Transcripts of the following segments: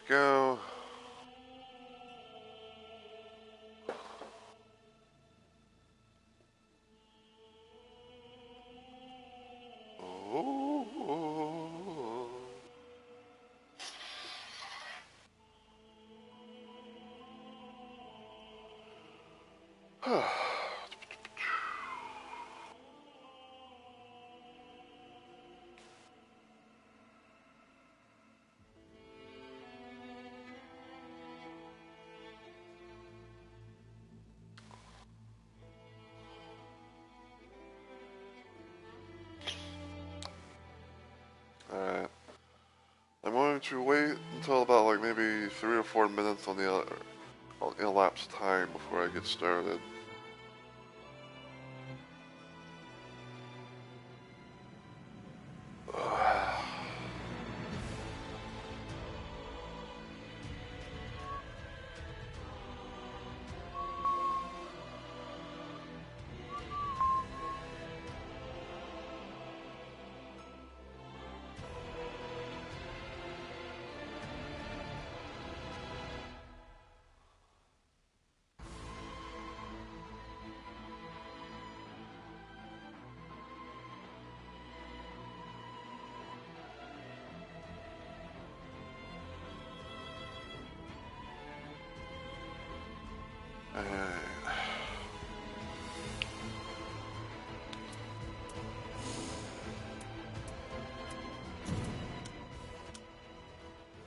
go. Oh. Alright. I'm going to wait until about like maybe 3 or 4 minutes on the elapsed time before I get started.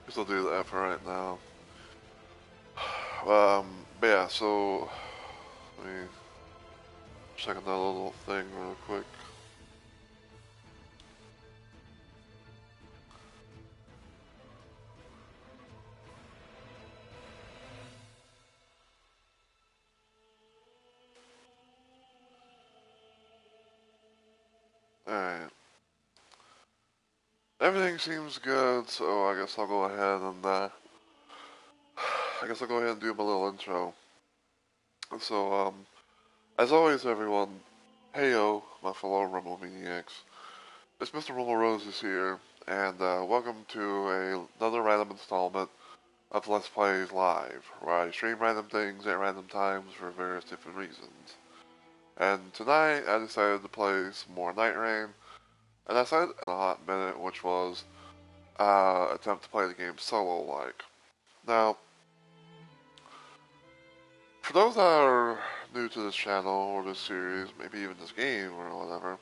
Guess I'll do that for right now. But yeah, so let me check on that little thing real quick. Alright. Everything seems good, so I guess I'll go ahead and I guess I'll go ahead and do my little intro. So, as always, everyone, heyo, my fellow Rumble Maniacs. It's Mr. Rumble Roses here, and welcome to another random installment of Let's Plays Live, where I stream random things at random times for various different reasons. And tonight, I decided to play some more Night Rain, and I said in a hot minute, which was attempt to play the game solo-like. Now, for those that are new to this channel or this series, maybe even this game or whatever,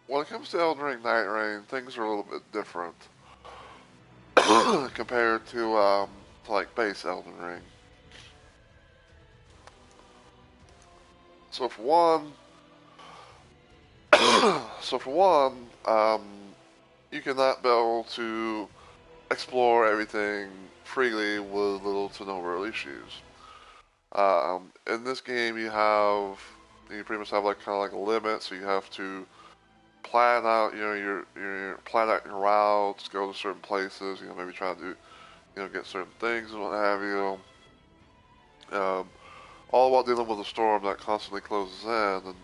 when it comes to Elden Ring Night Rain, things are a little bit different compared to like base Elden Ring. So for one, you cannot be able to explore everything freely with little to no real issues. In this game, you pretty much have like kind of like a limit, so you have to plan out, your plan out your routes, go to certain places, maybe try to get certain things and what have you. All while dealing with a storm that constantly closes in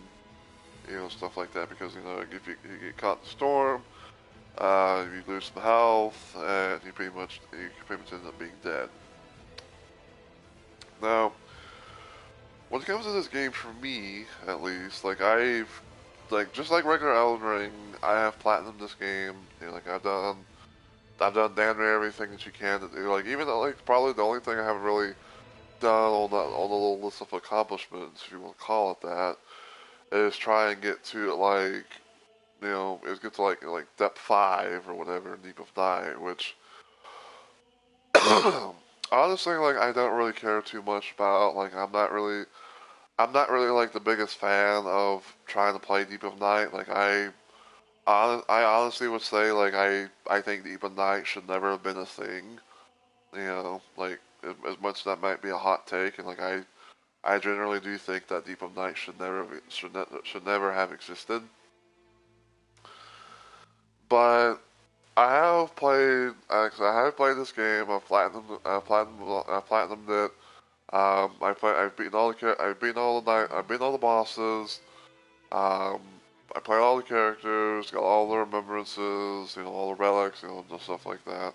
and stuff like that. Because if you get caught in the storm, you lose some health and you pretty much end up being dead. Now, when it comes to this game, for me at least, just like regular Elden Ring, I have platinumed this game. I've done damn near everything that you can to do. Like even probably the only thing I haven't really done on the little list of accomplishments, if you want to call it that, is try and get to get to like depth 5 or whatever in Deep of Night, which honestly I don't really care too much about. I'm not really like the biggest fan of trying to play Deep of Night. I honestly would say I think Deep of Night should never have been a thing. As much as that might be a hot take, and I generally do think that Deep of Night should never have existed. But I have played this game. I've platinumed it. I've beaten all the night. I've beaten all the bosses. Um, I played all the characters, got all the remembrances, all the relics, and stuff like that.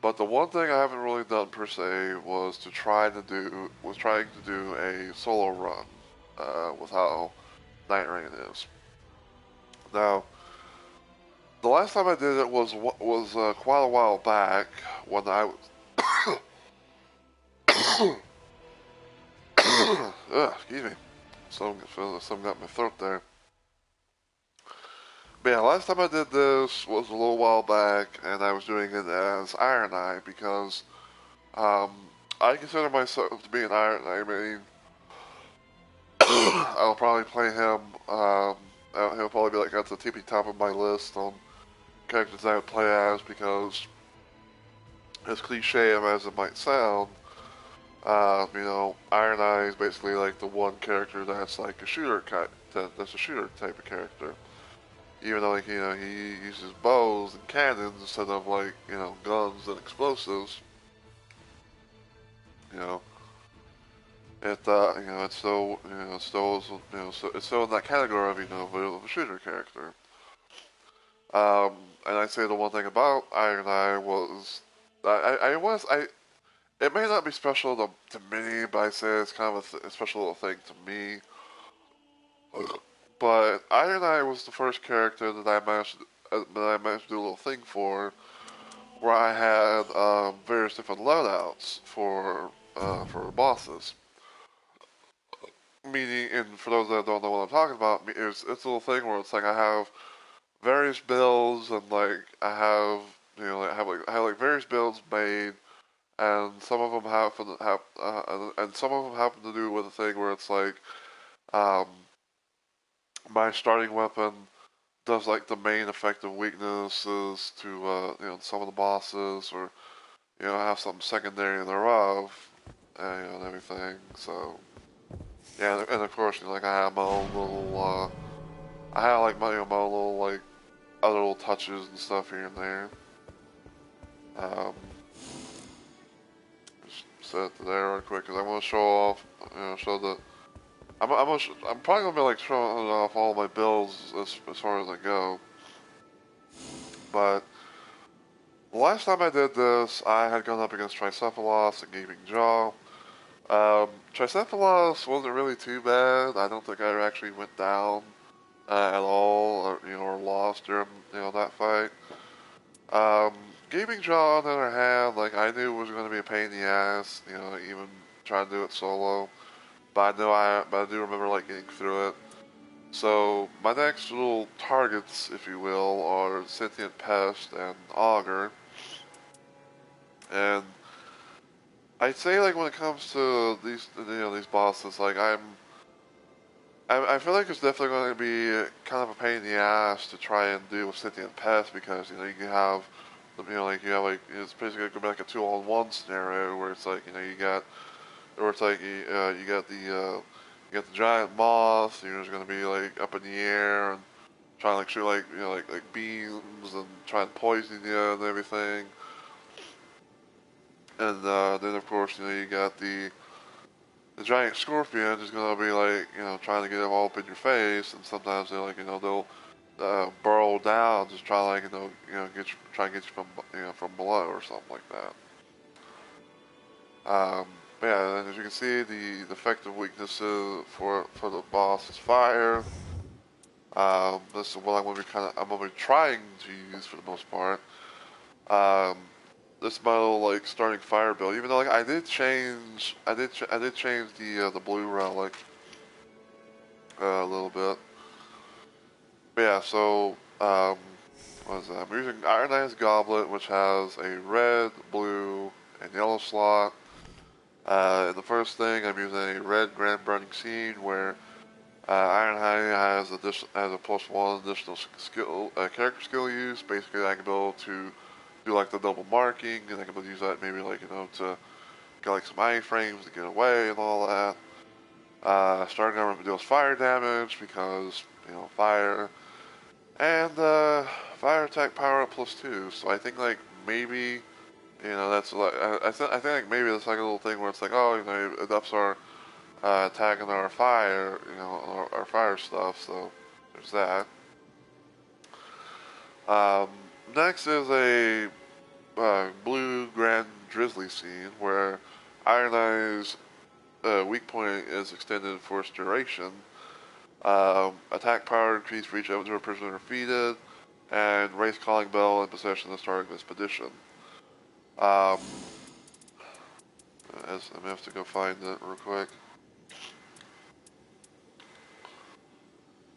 But the one thing I haven't really done per se was trying to do a solo run with how Night Rain is. Now, the last time I did it was quite a while back when I was. Excuse me. Some got my throat there. But yeah, last time I did this was a little while back, and I was doing it as Iron Eye because um, I consider myself to be an Iron Eye. I mean, I'll probably play him. He'll probably be like at the tippy top of my list on characters I would play as because, as cliche as it might sound, Iron Eye is basically like the one character that's like a shooter that's a shooter type of character. Even though like he uses bows and cannons instead of like guns and explosives. You know, it's still it's still in that category of of a shooter character. And I'd say the one thing about Iron Eye was I it may not be special to many, but I say it's kind of a special little thing to me. But Iron Eye was the first character that I managed to do a little thing where I had various different loadouts for bosses. Meaning, and for those that don't know what I'm talking about, it's a little thing where it's like I have various builds and like I have like various builds made, and some of them and some of them happen to do with a thing where it's like um, my starting weapon does like the main effective weaknesses to some of the bosses, or have something secondary thereof, and everything. So yeah, and of course like I have my own little I have like my own little like other little touches and stuff here and there. Um, just set it there real quick because I want to show off, show the. I'm probably gonna be like showing off all my builds as far as I go. But the last time I did this, I had gone up against Tricephalos and Gaping Jaw. Tricephalos wasn't really too bad. I don't think I actually went down at all, or lost during that fight. Um, Gaping Jaw, on the other hand, like I knew it was going to be a pain in the ass, even trying to do it solo. But I do remember like getting through it. So my next little targets, if you will, are Sentient Pest and Augur. And I'd say like when it comes to these bosses, like I feel like it's definitely going to be kind of a pain in the ass to try and do with Sentient Pest because you can have it's basically going to be like a 2-on-1 scenario where it's like where it's like you got the giant moth, you're just going to be like up in the air and trying to like shoot like like beams and try and poison you and everything. And then of course you got the giant scorpion is gonna be like trying to get them all up in your face, and sometimes they like they'll burrow down, just try like try and get you from from below or something like that. But yeah, and as you can see, the effective weaknesses for the boss is fire. This is what I'm gonna be trying to use for the most part. Um, this is my little like starting fire build. Even though like I did change the blue relic a little bit. But yeah, so what is that? I'm using Iron Eye's Goblet, which has a red, blue, and yellow slot. And the first thing I'm using a red Grand Burning Scene, where Iron Eye has a +1 additional skill character skill use. Basically, I can be able to do like the double marking, and I can use that maybe like to get like some iframes to get away and all that. Starting armor deals fire damage because fire, and fire attack power up +2. So I think like maybe that's like I think like maybe it's like a little thing where it's like it ups our attack and our fire our fire stuff. So there's that. Um, Next is a blue Grand Drizzly scene where Iron Eye's weak point is extended for its duration. Attack power increased for each avatar person defeated, and race calling bell in possession of the starting expedition. I'm gonna have to go find it real quick.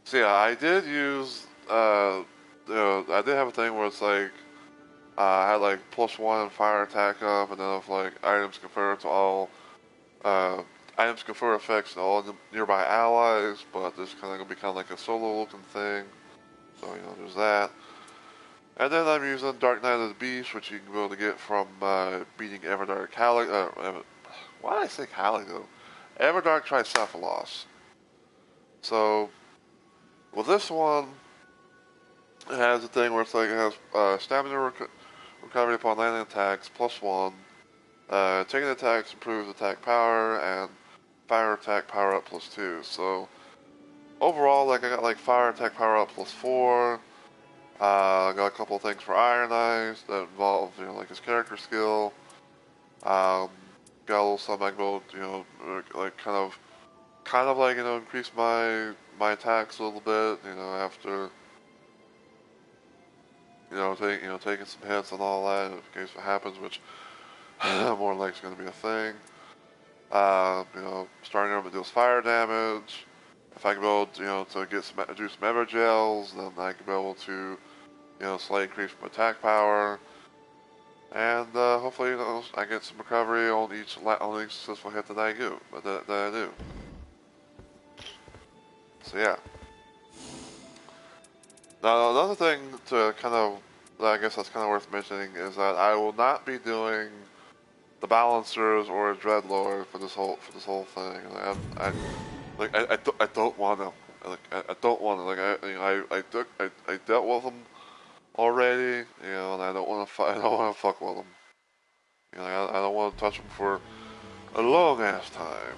So yeah, I did use, I did have a thing where it's like, I had like +1 fire attack up, and then if like items confer to all, items confer effects to all nearby allies, but this kind of gonna be kind of like a solo looking thing. So, there's that. And then I'm using Dark Knight of the Beast, which you can be able to get from beating Everdark Calico. Why did I say Calico? Everdark Tricephalos. So, with this one, it has a thing where it's like it has stamina recovery upon landing attacks +1. Taking attacks improves attack power, and fire attack power up +2. So, overall, like I got like fire attack power up +4. Got a couple of things for Iron Eyes that involve, like his character skill. Got a little something I can build, like kind of like, increase my attacks a little bit, after, taking some hits and all that in case it happens, which more likely is going to be a thing. Starting over to deals fire damage. If I can be able, to do some ever gels, then I can be able to, slightly increase my attack power, and hopefully, I get some recovery on each successful hit that I do. So yeah. Now another thing to I guess that's kind of worth mentioning is that I will not be doing the balancers or Dreadlord for this whole thing. I don't want to. I don't want to. I dealt with them already, and I don't want to. I don't want to fuck with them. I don't want to touch them for a long ass time.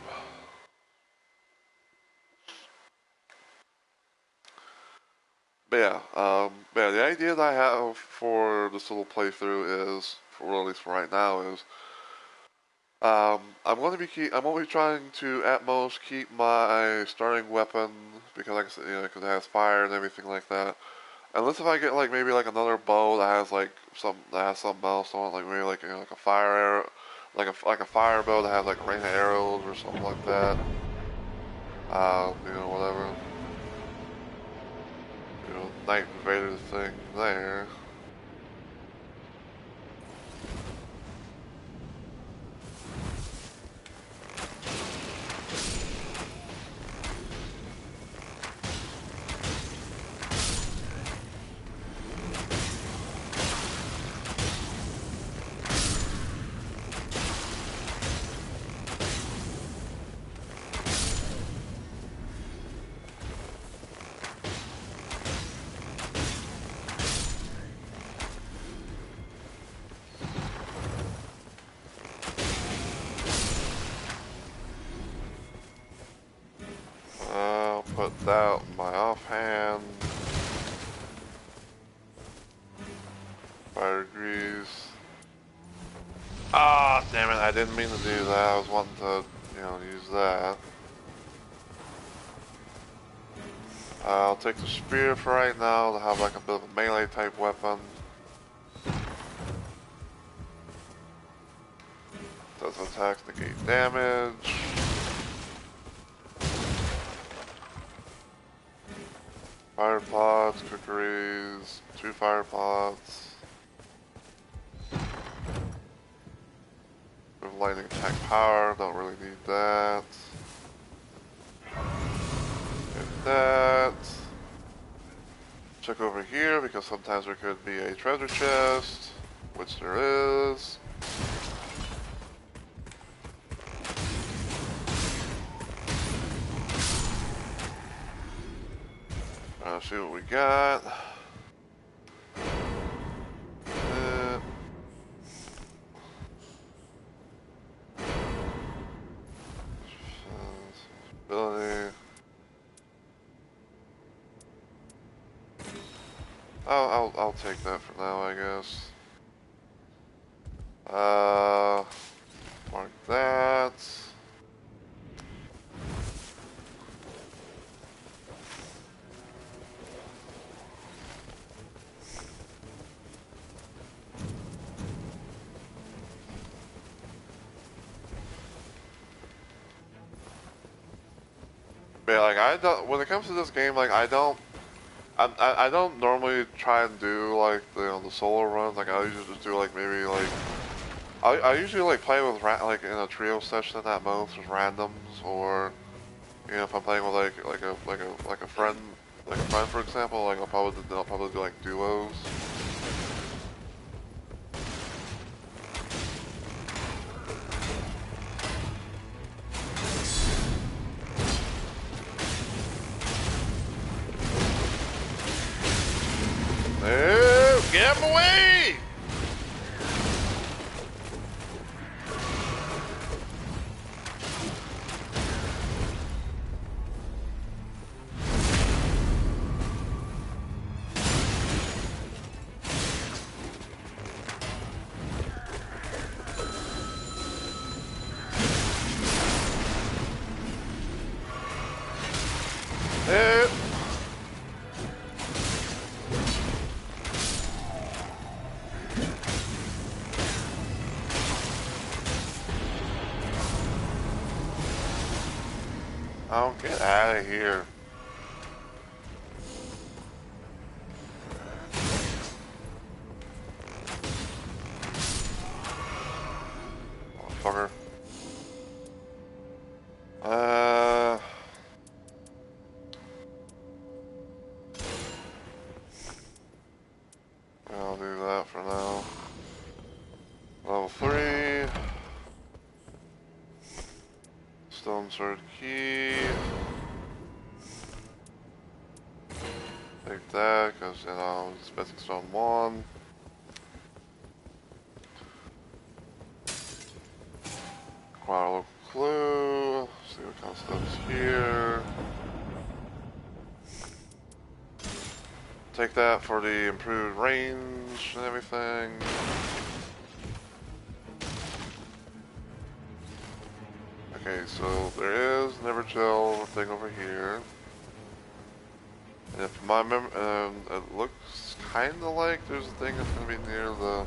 But yeah, the idea that I have for this little playthrough is, at least for right now, is I'm going to be trying to at most keep my starting weapon, because like I said, because it has fire and everything like that. Unless if I get like maybe like another bow that has like something else on it, like maybe like like a fire arrow, like a fire bow that has like rain of arrows or something like that. Whatever. Night Invader thing there. I'll put that in my offhand. Fire grease. Ah, damn it, I didn't mean to do that. I was wanting to, use that. I'll take the spear for right now to have like a bit of a melee type weapon. Does attacks negate damage. Fire pots, cookeries, 2 fire pots. With lightning attack power, don't really need that. Get that. Check over here because sometimes there could be a treasure chest, which there is. See what we got. Ability. I'll take that for now, I guess. Mark that. But like I don't, when it comes to this game, like I don't normally try and do like the solo runs. Like I usually just do like maybe like I usually like play with like in a trio session at most with randoms, or you know if I'm playing with like a friend for example, like I'll probably do like duos. Oh, get him away! Oh. Oh, get out of here. Motherfucker. I'll do that for now. Level 3. Stone Sword Key. Take that, because, you know, it's Basic Stone 1. Acquire a local clue. See what kind of stuff's here. Take that for the improved range and everything. Okay, so there is Never Gel thing over here. And if my it looks kind of like there's a thing that's gonna be near the,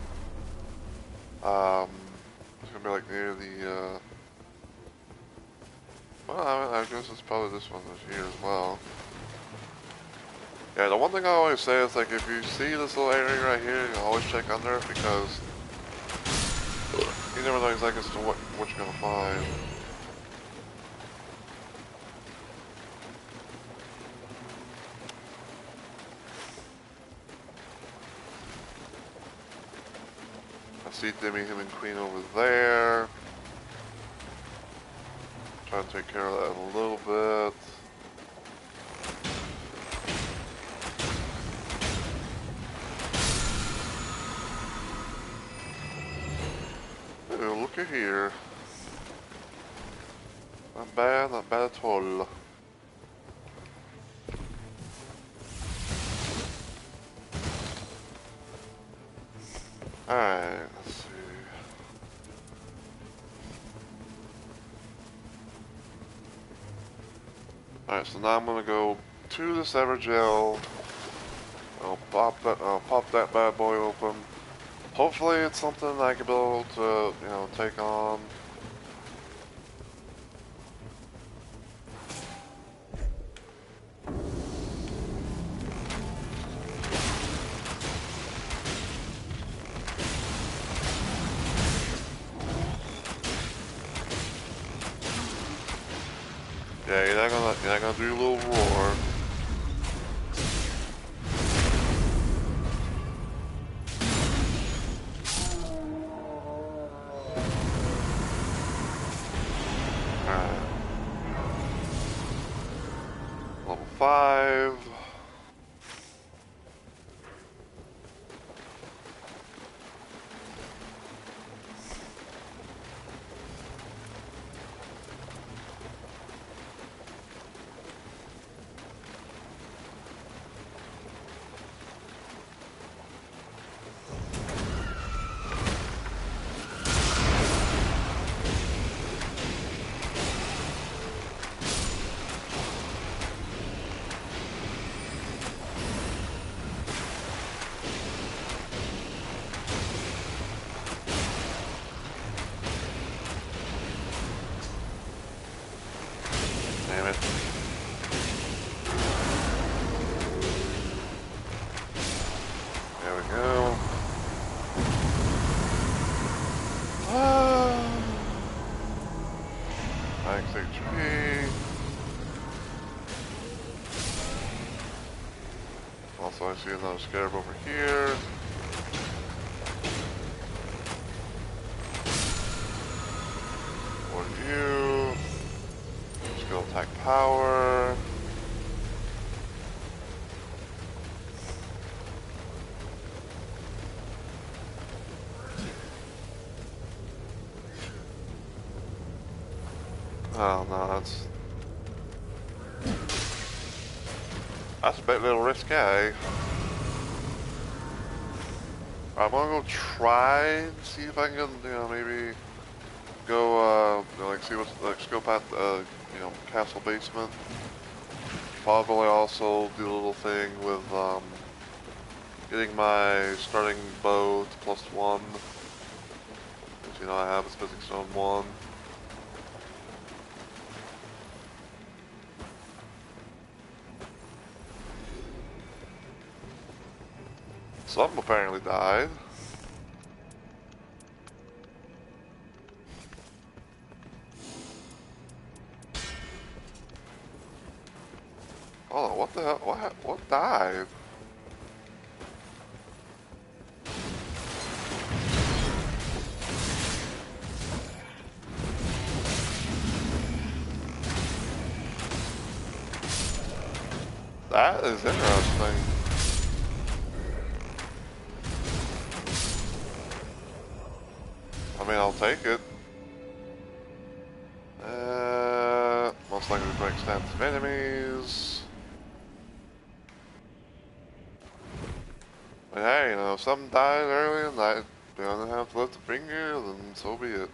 it's gonna be like near the, well, I guess it's probably this one that's here as well. Yeah, the one thing I always say is like if you see this little area right here, you always check under it because you never know exactly as to what you're gonna find. I see Demi, him, and Queen over there. Try to take care of that in a little bit. Ooh, look at here. Not bad at all. Alright, let's see. Alright, so now I'm gonna go to this Evergel. I'll pop that bad boy open. Hopefully it's something I can be able to, you know, take on. Yeah, you're not gonna do a little roar. Alright. Level 5. Alright. There we go. Max HP. Also, I see another scarab over here. What are you? Skill attack power. Oh no, that's a bit little risque. I'm gonna go try and see if I can, maybe go, like see what's like scope out the, castle basement. Probably also do a little thing with getting my starting bow to +1. As I have a Smithing Stone 1. Some apparently died. Oh, what the hell? What died? That is interesting. I mean, I'll take it. Most likely to break stats of enemies. But hey, if something died early and I don't have to lift a finger, then so be it.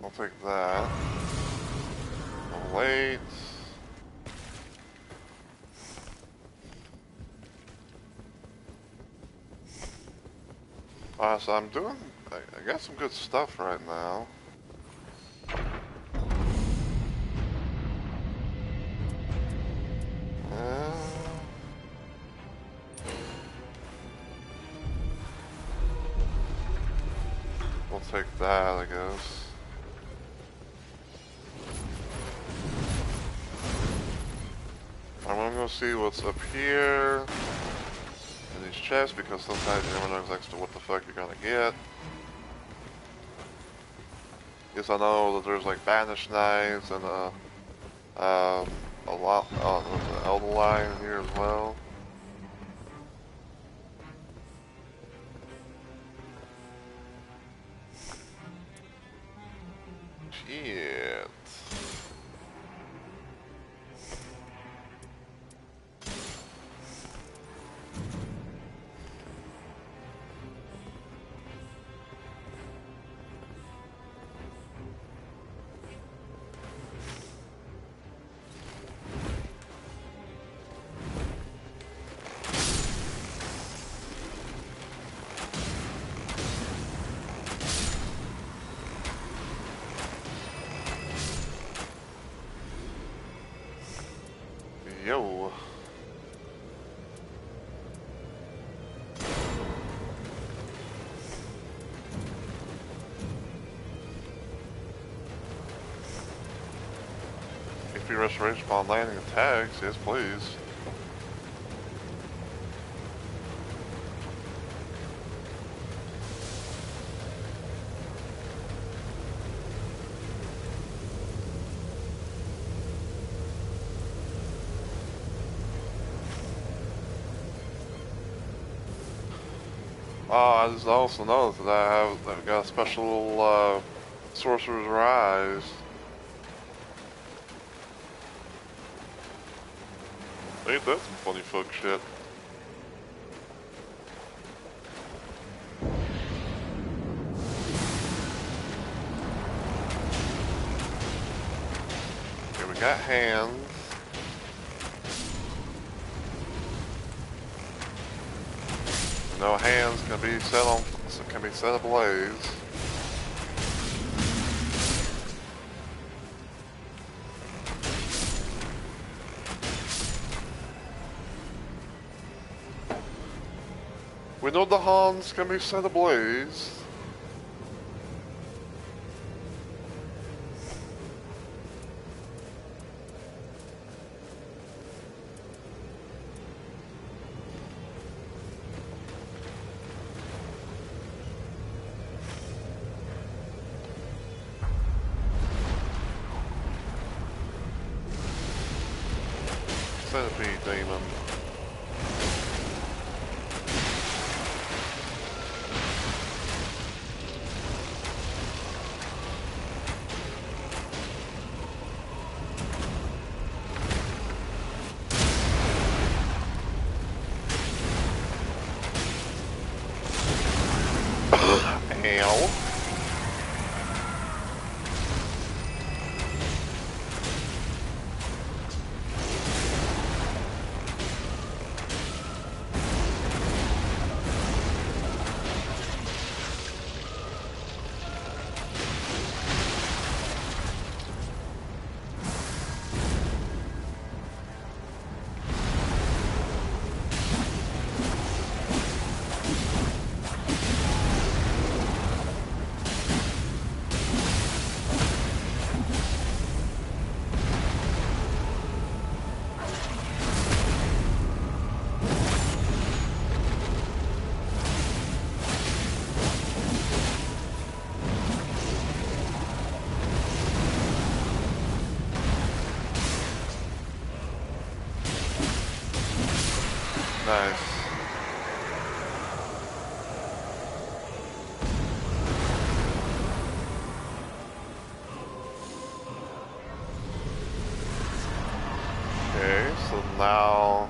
I'll take that. I'll wait. So I'm doing, I got some good stuff right now. We'll take that, I guess. I'm gonna go see what's up here in these chests, because sometimes you never know exactly what the fuck you're gonna get. Yes, I know that there's like banished knives and a lot, there's an elder lion here as well. Shit. HP restoration upon landing attacks. Yes, please. I just also noticed that I've got a special Sorcerer's Rise. Ain't that some funny fuck shit? Okay, we got hands. No hands can be set ablaze. We know the hands can be set ablaze. Centipede demon. Ow. Nice. Okay, so now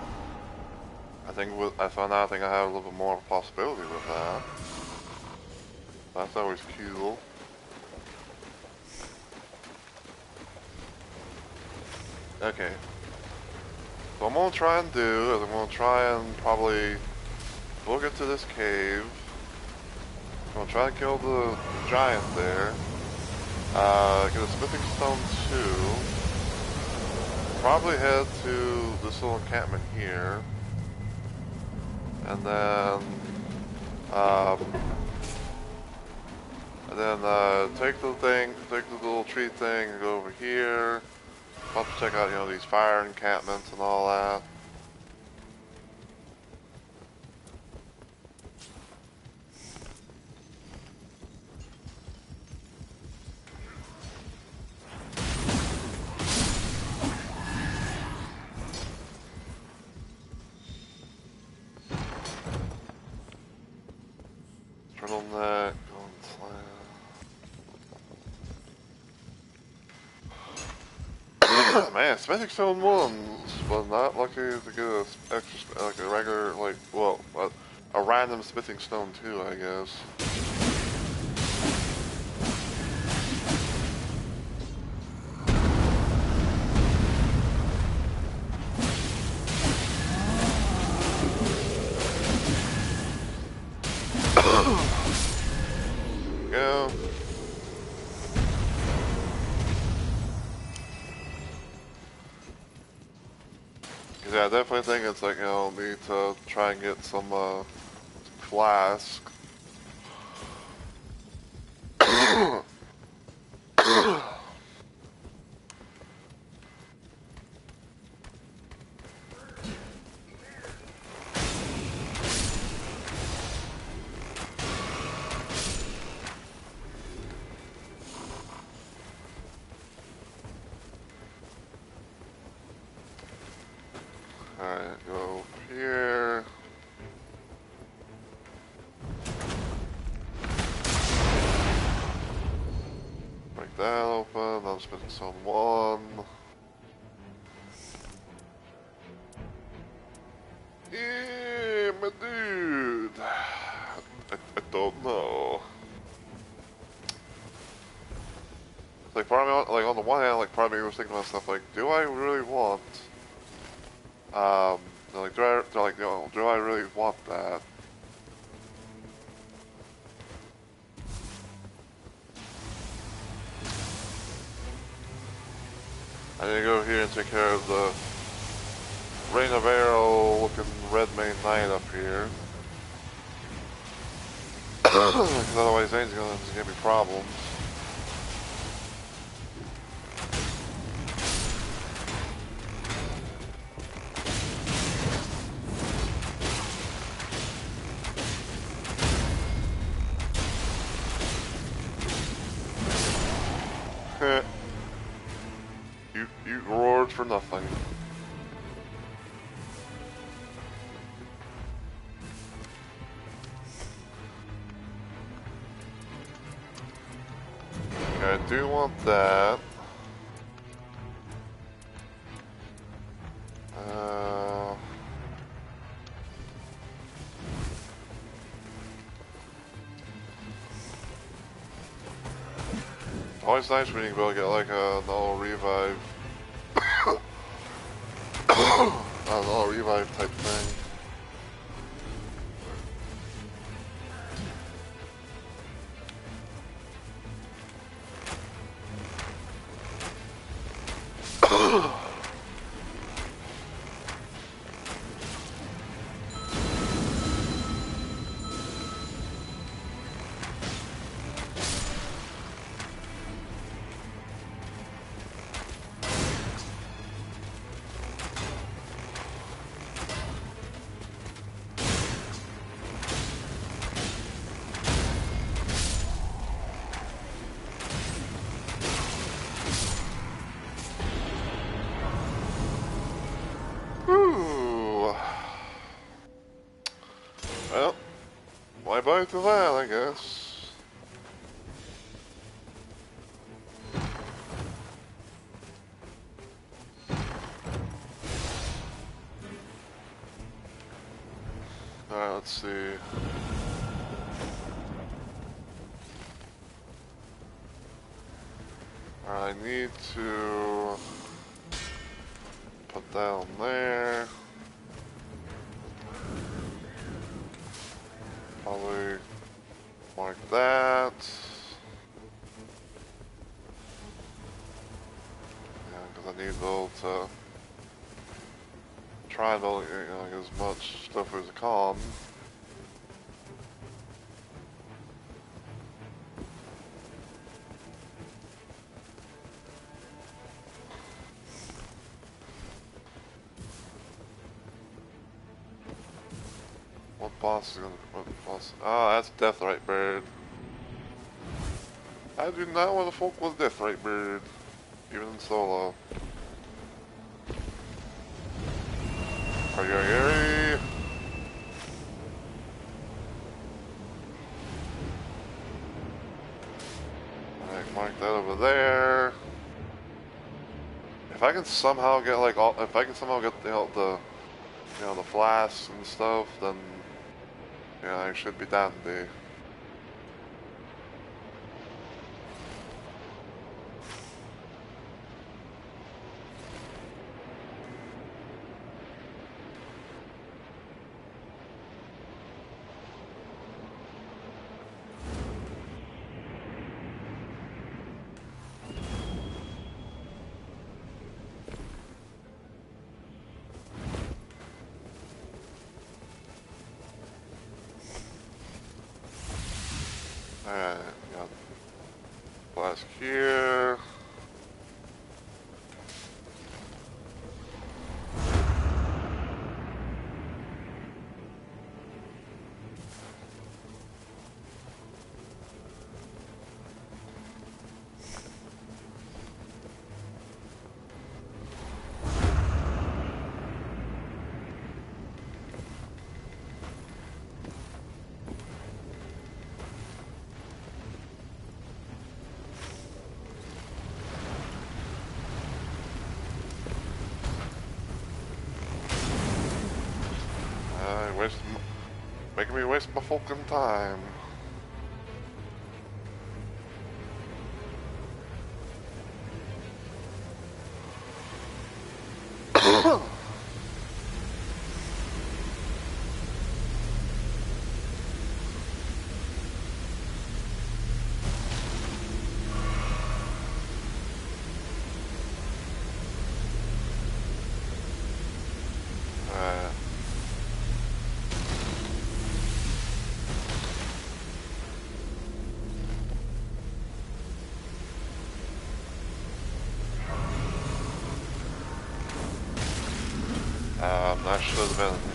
I found out I think I have a little bit more of a possibility with that. That's always cool. Okay. So what I'm gonna try and do is I'm gonna try and probably look into this cave. I'm gonna try to kill the giant there. Get a smithing stone too. Probably head to this little encampment here. And then take the little tree thing and go over here. I'll have to check out, these fire encampments and all that. Turtleneck, golden slam. Man, Smithing Stone 1 was not lucky to get a extra, like a regular, a random Smithing Stone 2, I guess. Go. Yeah, I definitely think it's like, need to try and get some, flask. Alright, go here. Break that open, I'm spending some one. Yeah, my dude. I don't know. Like part of me, like on the one hand, like part of me was thinking about stuff like, do I really want, like do I really want that? I need to go here and take care of the Rain of Arrow looking red main knight up here. Because otherwise Zane's gonna give me problems. You roared for nothing. Okay, I do want that. Always nice when you can be able to get like a null revive. A null revive type thing. Well, why buy to that, I guess. Alright, let's see. Alright, I need to put that on there. Probably mark that. Yeah, because I need to be able to try and build, as much stuff as I can. What boss is gonna? What boss? Oh, that's Deathrite Bird. I do not want to fuck with Deathrite Bird, even in solo. Are you Gary? Alright, mark that over there. If I can somehow get like all, if I can somehow get the the flasks and stuff, then yeah, I should be dandy. Alright, got flask here. waste my fucking time.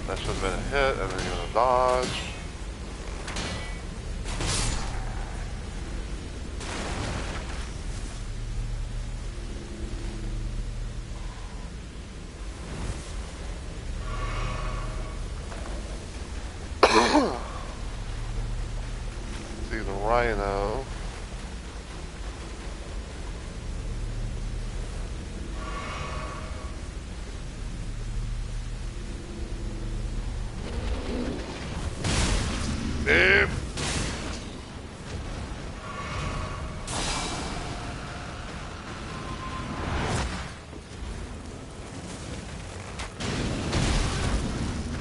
That should have been a hit, and then you're gonna dodge. See the rhino. Yep.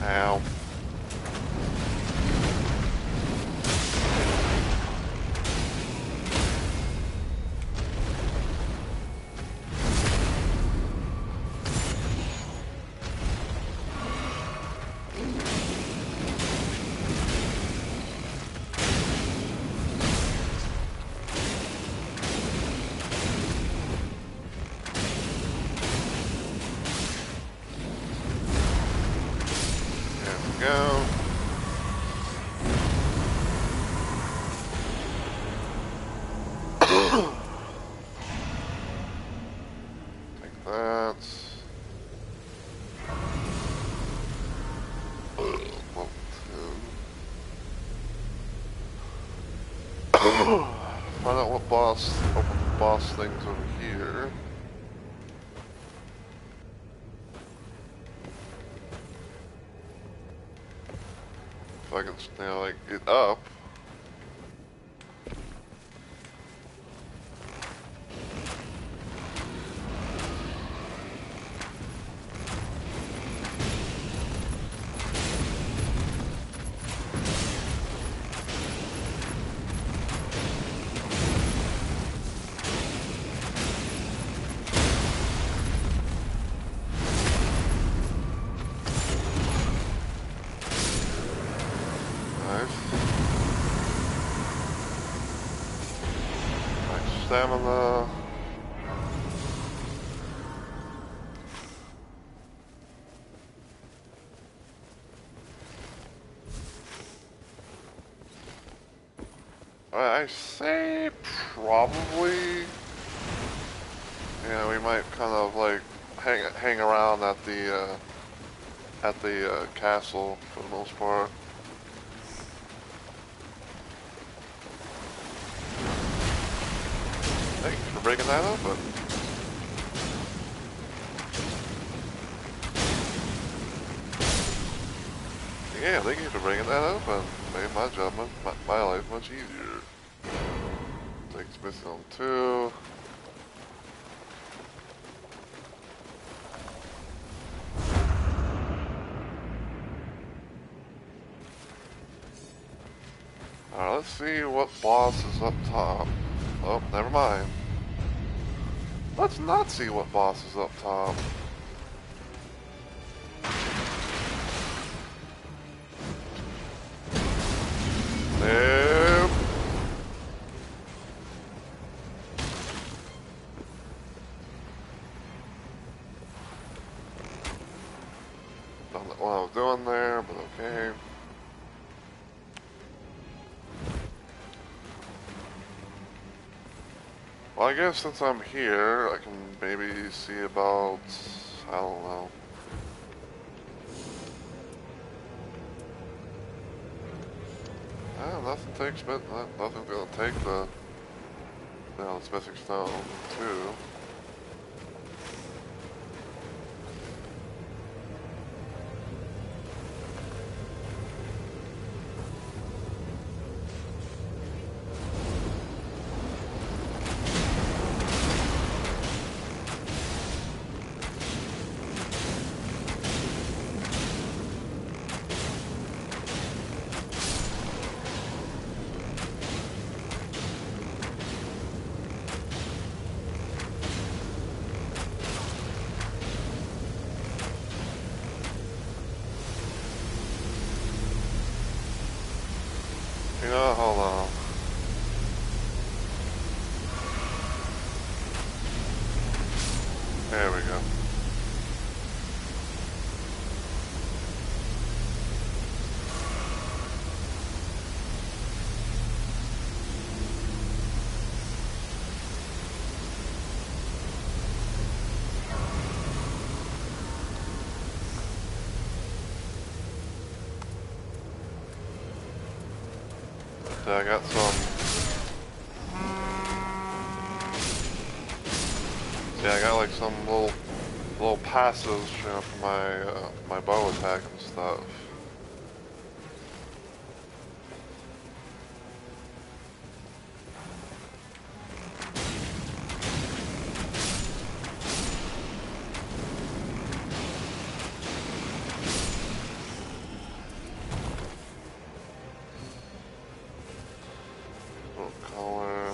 Ow. Go. Take that. Level 2. Find out what open boss things over here. If I can, like, get up. Stamina. I say probably. Yeah, we might kind of like hang around at the castle for the most part. Thanks for breaking that open. Yeah, thank you for breaking that open. Made my job, my life much easier. Takes missing on 2. Alright, let's see what boss is up top. Oh, never mind. Let's not see what boss is up top. Nope. Don't know what I was doing there, but okay. Well, I guess since I'm here, I can maybe see about, I don't know. Nothing takes, nothing's gonna take the Smithing Stone too. Yeah, I got some. Yeah, I got like some little passives, you know, for my bow attack and stuff. Color.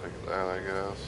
Take that, I guess.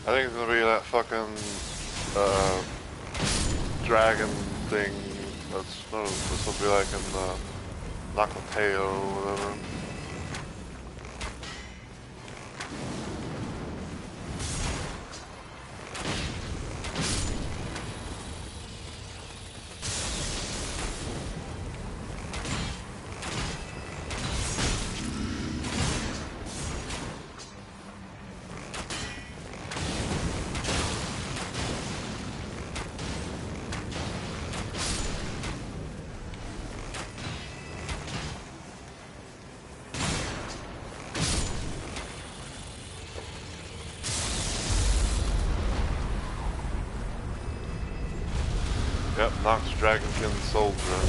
I think it's gonna be that fucking dragon thing. This will be like in Nakateo or whatever. Yep, Nox Dragonkin Soldier.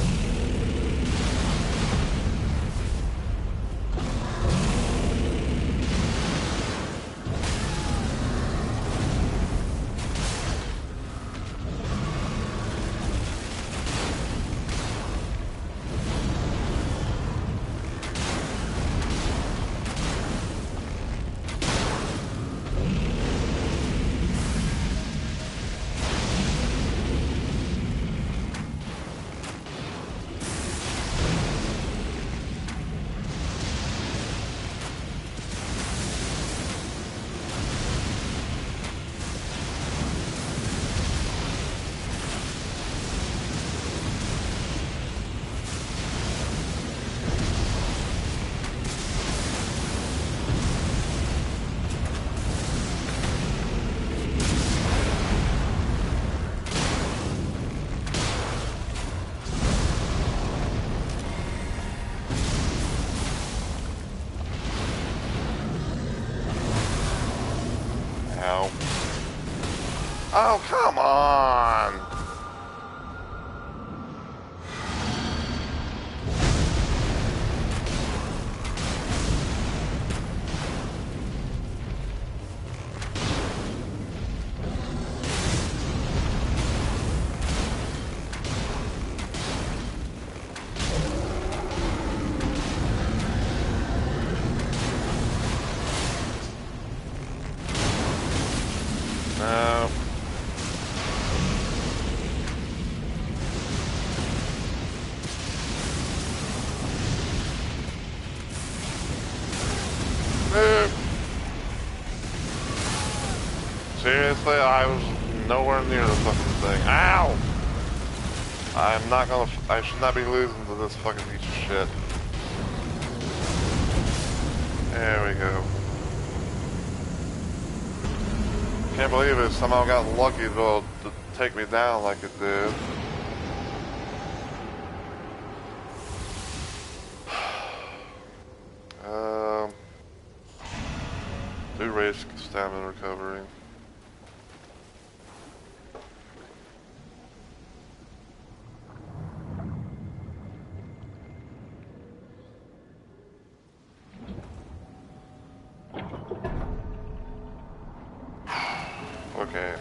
Ow. Oh, come on! No. Nope. Seriously, I was nowhere near the fucking thing. Ow! I'm not gonna. I should not be losing to this fucking piece of shit. There we go. Can't believe it somehow got lucky to take me down like it did. Do risk stamina recovery. Okay.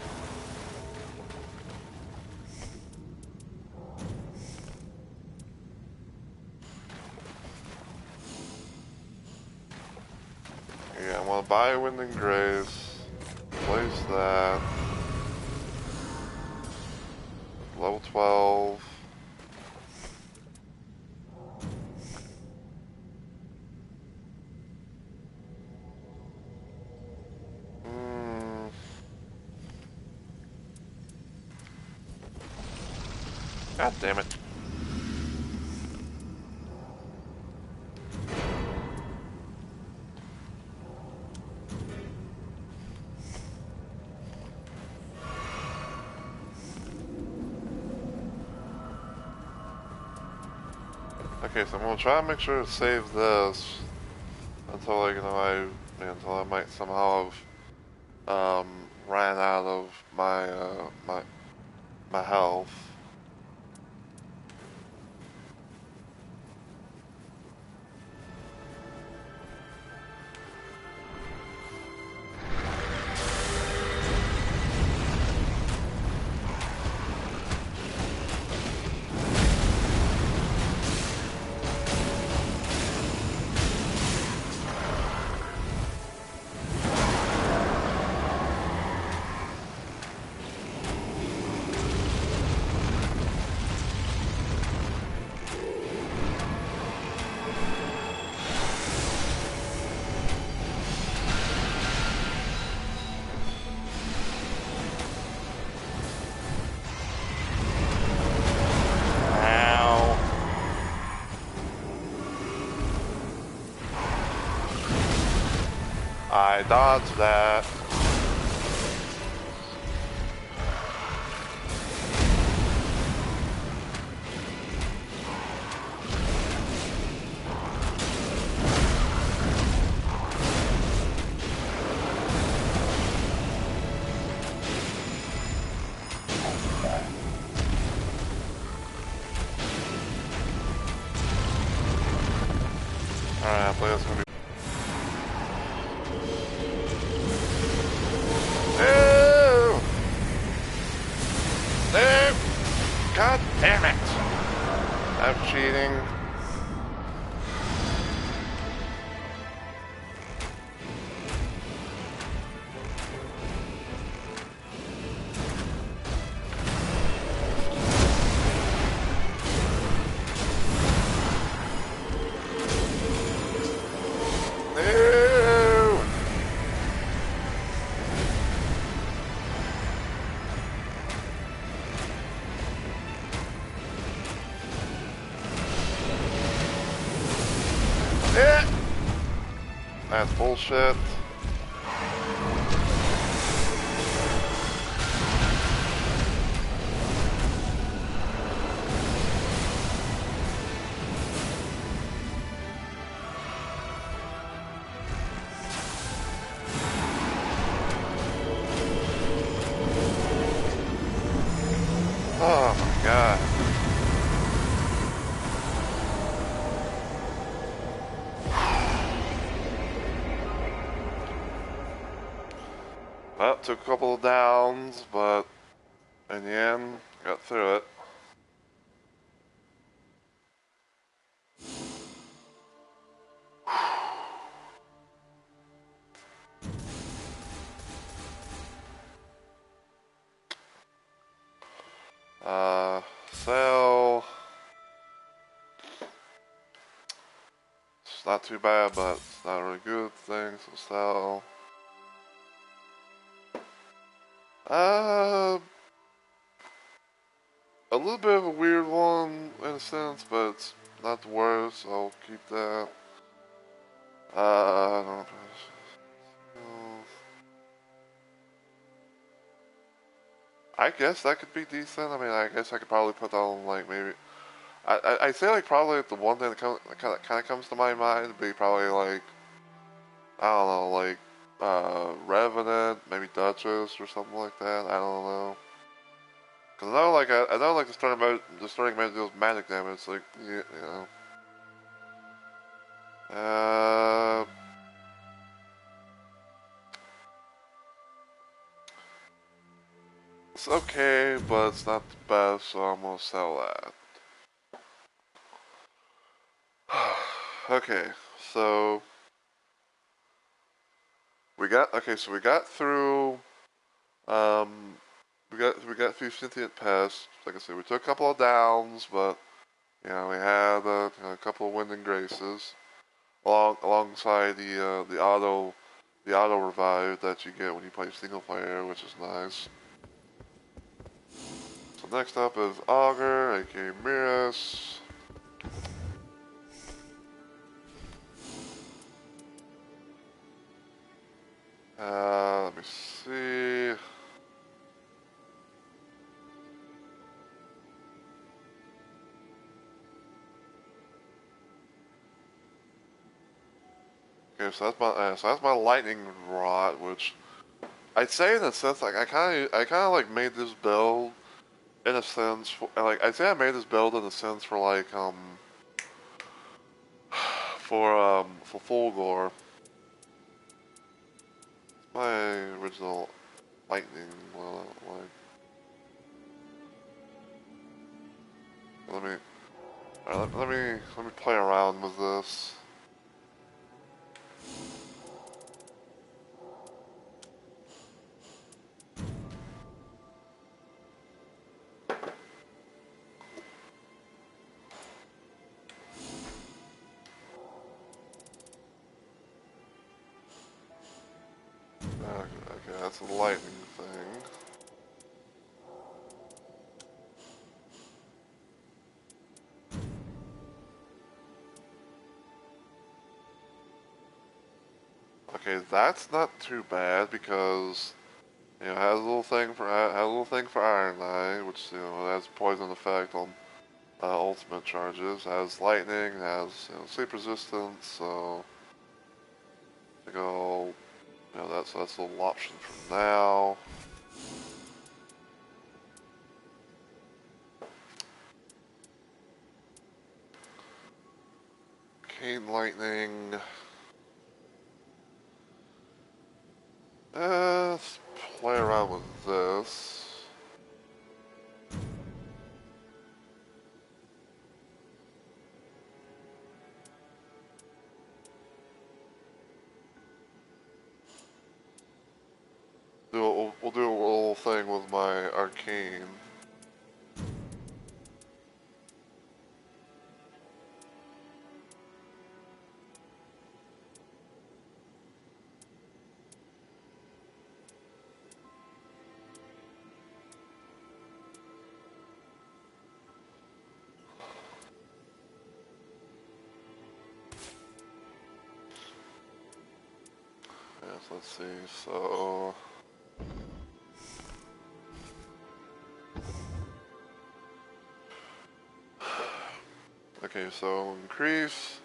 Yeah, I want to buy Wind and Grace, place that, level 12. God damn it. Okay, so I'm gonna try to make sure to save this until like, until I might somehow have ran out of my health. I dodged that. Alright, I believe that's gonna be. No! No! God damn it! I'm cheating. That's bullshit. Oh my god. Well, took a couple of downs, but in the end, got through it. Sell. It's not too bad, but it's not a really good thing, so sell. A little bit of a weird one in a sense, but it's not the worst, so I'll keep that. I don't know. I guess that could be decent. I mean, I guess I could probably put that on, like, maybe. I say, like, probably the one thing that kind of comes to my mind would be probably, like, I don't know, like, Revenant, maybe Duchess or something like that. I don't know. Cause I know, like, the starting mode deals magic damage, like, you know. It's okay, but it's not the best, so I'm gonna sell that. Okay, so So we got through. Um, we got through sentient pests. Like I said, we took a couple of downs, but we had a couple of wind and graces alongside the auto revive that you get when you play single player, which is nice. So next up is Augur, aka Miras. Let me see. Okay, so that's my lightning rod, which I'd say in a sense like I kind of like made this build in a sense like I'd say I made this build in a sense for like for Fulgor. My original lightning like let me let me play around with this. Okay, that's a lightning thing. Okay, that's not too bad because it has a little thing for Iron Eye, which has poison effect on ultimate charges. It has lightning, it has sleep resistance, so I go that's a little option for now. Cane lightning. Let's play around with this. We'll do a little thing with my arcane. Yes, let's see. So okay, so increase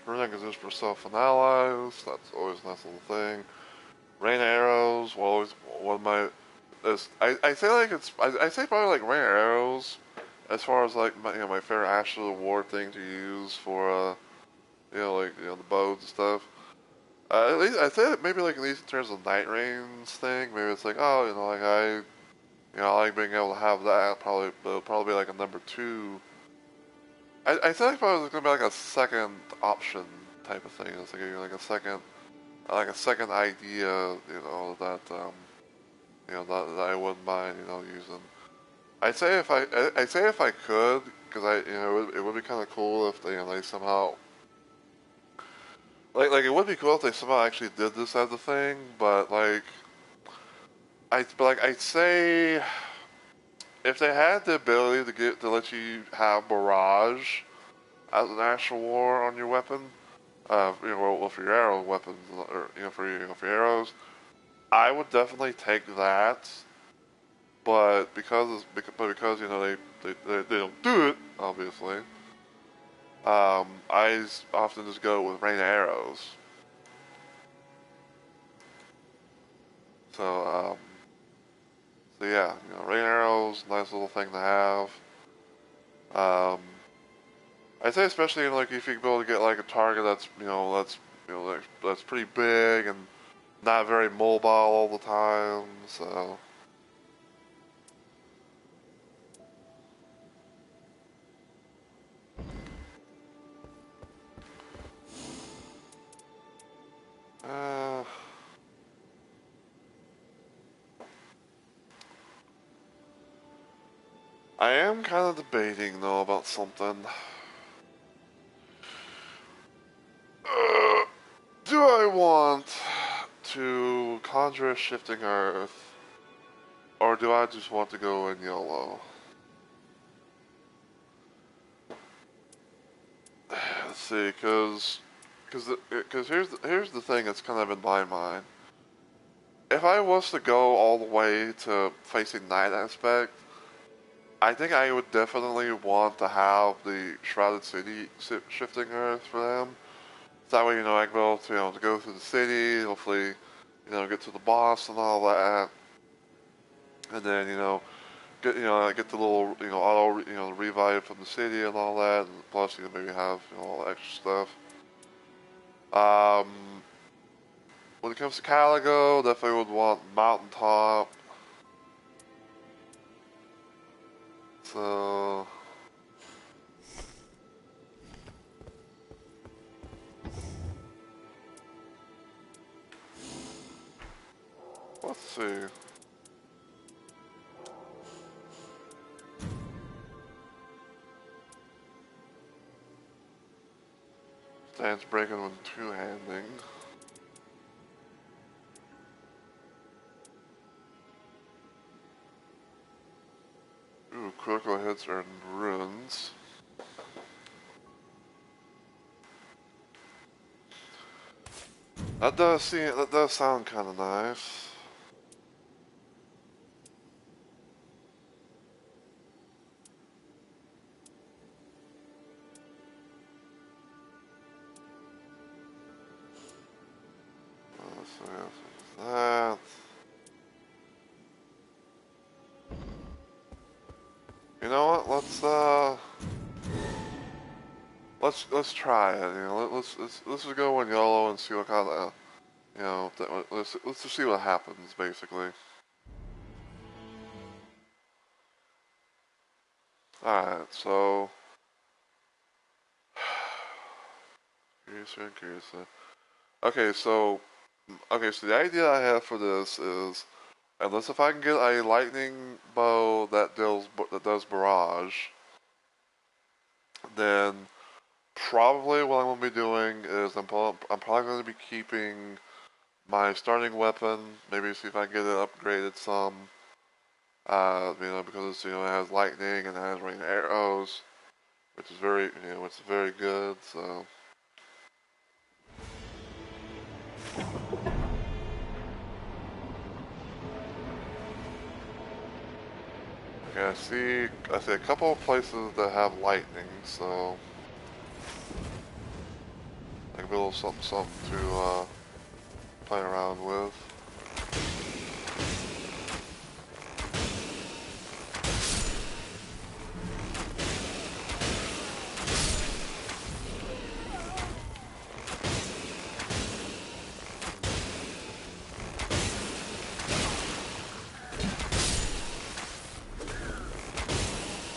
everything is just for self and allies. That's always a nice little thing. Rain arrows. Well, always one of my I say like I say probably like rain arrows as far as like my favorite Ashes of War thing to use for the bows and stuff. At least I say that maybe like at least in terms of night rains thing, maybe it's like like I like being able to have that. Probably it'll probably be like a number two. I feel like probably it's gonna be like a second option type of thing. It's like a second idea, that that I wouldn't mind using. I'd say if I could, because it would be kind of cool if they somehow like it would be cool if they somehow actually did this as a thing, but I'd say if they had the ability to let you have barrage as an actual war on your weapon, well, for your arrow weapons or for your arrows, I would definitely take that. But because they don't do it, obviously. I often just go with rain arrows. So so yeah, rain arrows, nice little thing to have. Um, I'd say especially like if you can be able to get like a target that's pretty big and not very mobile all the time. So uh, I am kind of debating though about something. Do I want to conjure a shifting earth, or do I just want to go in YOLO? Let's see, cause here's the thing that's kind of in my mind. If I was to go all the way to facing night aspect, I think I would definitely want to have the Shrouded City shifting earth for them. So that way, I can be able to go through the city, hopefully, get to the boss and all that, and then get the little auto revive from the city and all that, and plus maybe have all the extra stuff. When it comes to Caligo, definitely would want Mountaintop. So let's see. Stands breaking with two-handing. Ooh, critical hits earn runes. That does sound kind of nice. So that. You know what? Let's try it. Let's just go in YOLO and see what kind of let's just see what happens basically. All right, so curious. Okay, so the idea I have for this is, unless if I can get a lightning bow that does barrage, then probably what I'm gonna be doing is I'm probably gonna be keeping my starting weapon. Maybe see if I can get it upgraded some. Because it has lightning and it has rain arrows, which is very good. So. Okay, I see a couple of places that have lightning, so I can be a little something to play around with.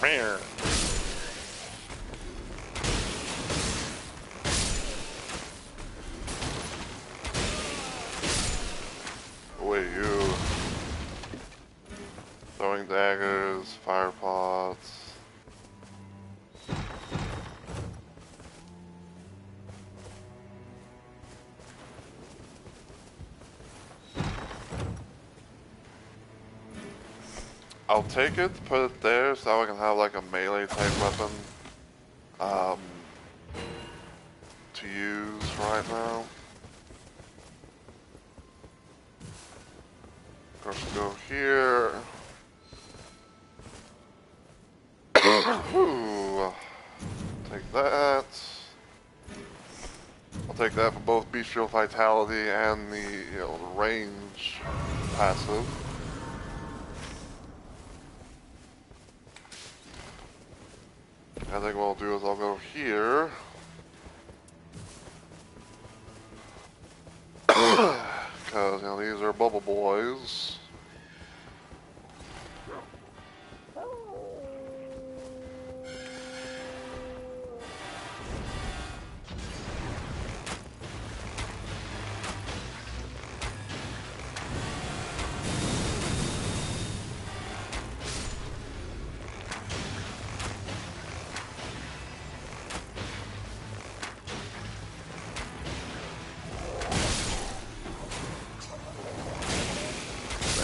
Man. Wait, you throwing daggers, fire pots. I'll take it, put it there, so I can have like a melee type weapon to use right now. Of course, we'll go here. Ooh, take that. I'll take that for both Bestial Vitality and the range passive. I think what I'll do is I'll go here. Because, these are bubble boys.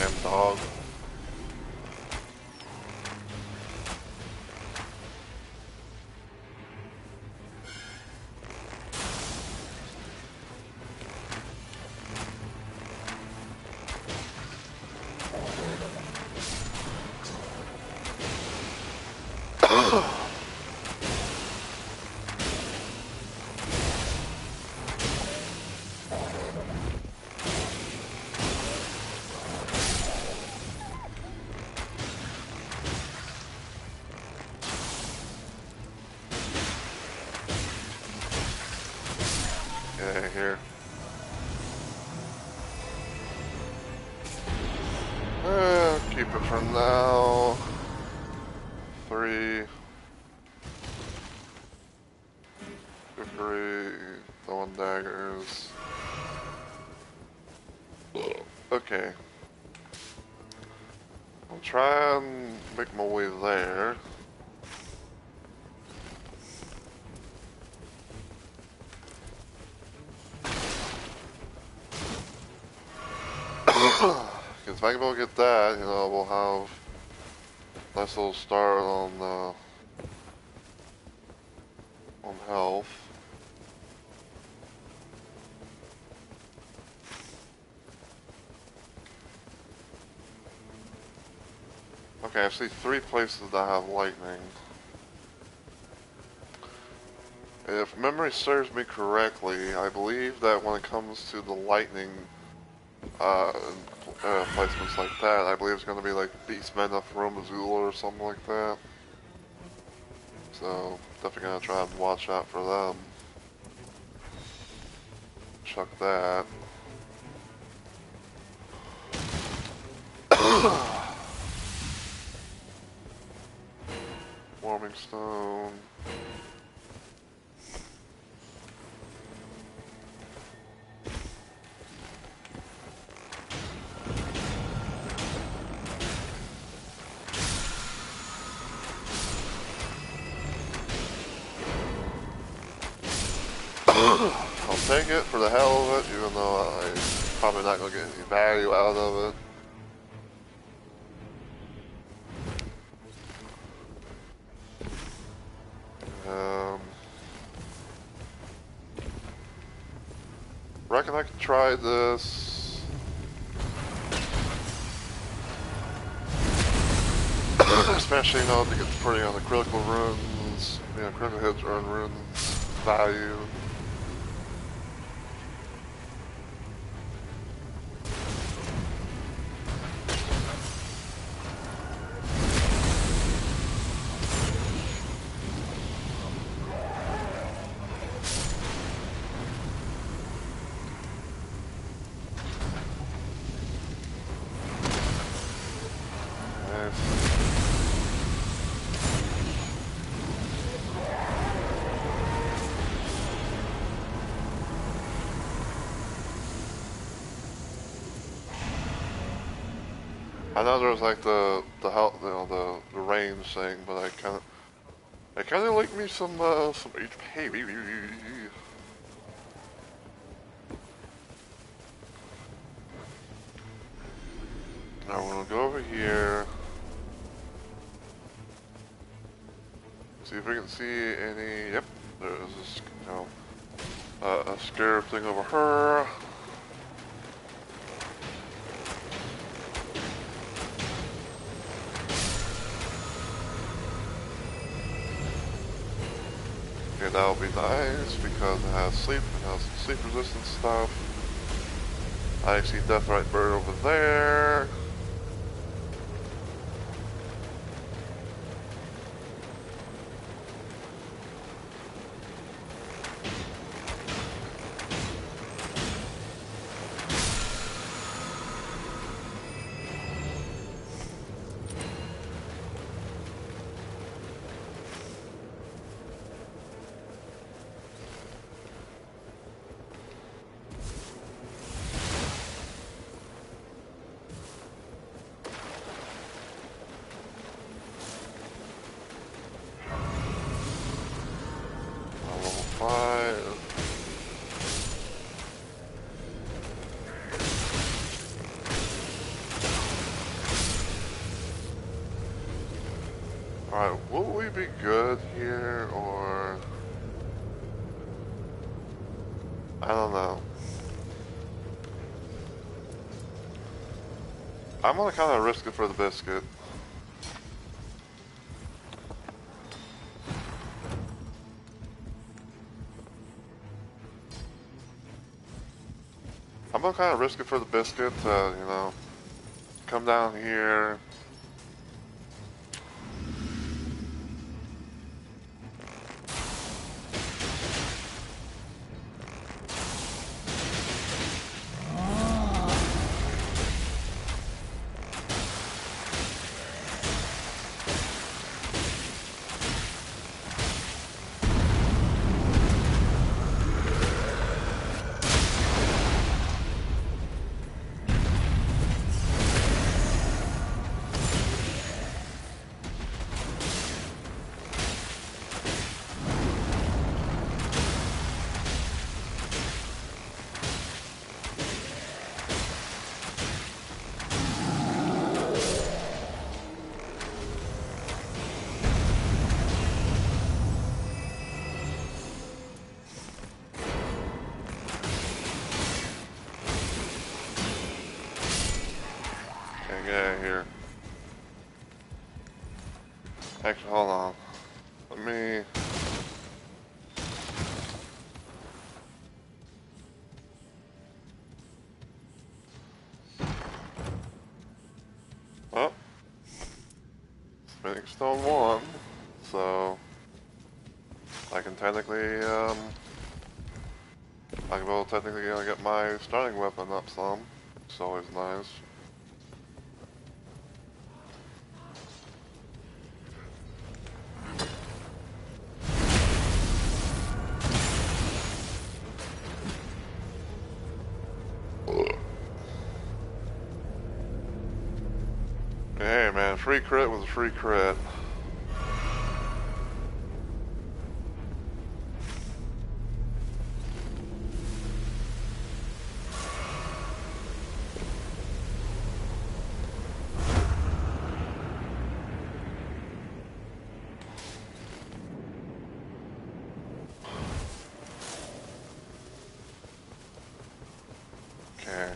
Damn dog. Yeah, here. Keep it for now. 3. Cookery. Throwing daggers. Okay. I'll try and make my way there. Because if I can able to get that, you know, we'll have a nice little start on health. Okay, I see 3 places that have lightning. If memory serves me correctly, I believe that when it comes to the lightning placements like that, I believe it's going to be like Beastmen of Rome Azula or something like that. So, definitely going to try and watch out for them. Chuck that. Warming Stone. I'll take it for the hell of it, even though I'm probably not going to get any value out of it. Reckon I can try this. Especially, you know, to get putting on the critical runes, you know, critical hits earn runes value. I know there's like the health, you know, the range thing, but I kind of like me some HP. Now we're gonna go over here. See if we can see any. Yep, there's this, you know, a scarab thing over her. Okay, that'll be nice because it has sleep, it has some sleep resistant stuff. I see Deathrite Bird over there. Alright, will we be good here, or... I don't know. I'm gonna kinda risk it for the biscuit. I'm gonna kinda risk it for the biscuit to, you know, come down here. Okay, get out of here. Actually, hold on. Let me... Oh. Spinning Stone 1. So... I can technically, I will technically get my starting weapon up some. It's always nice. Hey man, free crit was a free crit. Okay.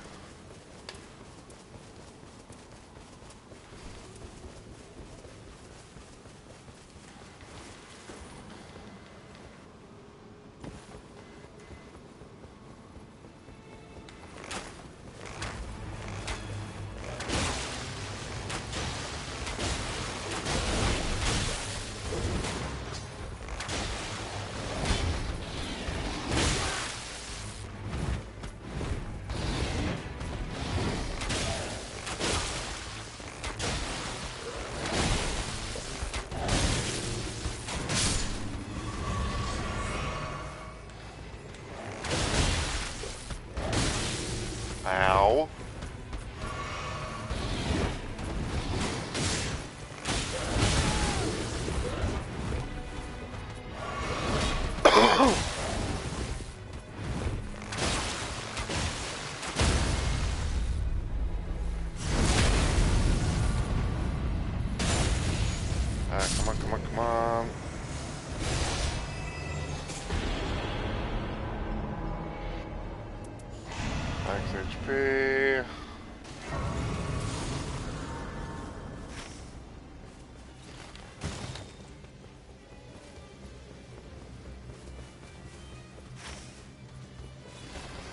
Ow. Come on, come on, come on. Max HP.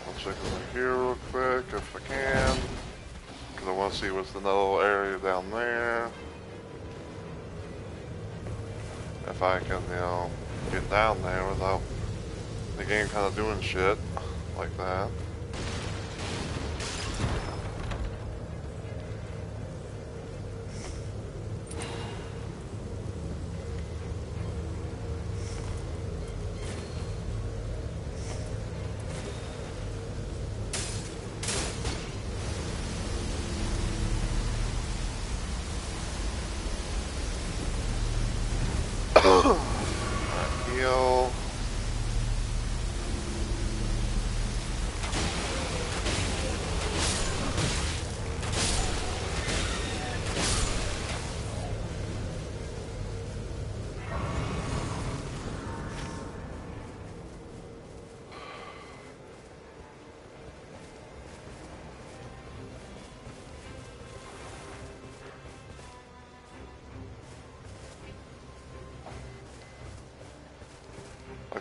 I'll check over here real quick if I can. Because I want to see what's the little area down there. If I can, you know, get down there without the game kind of doing shit like that. Heal.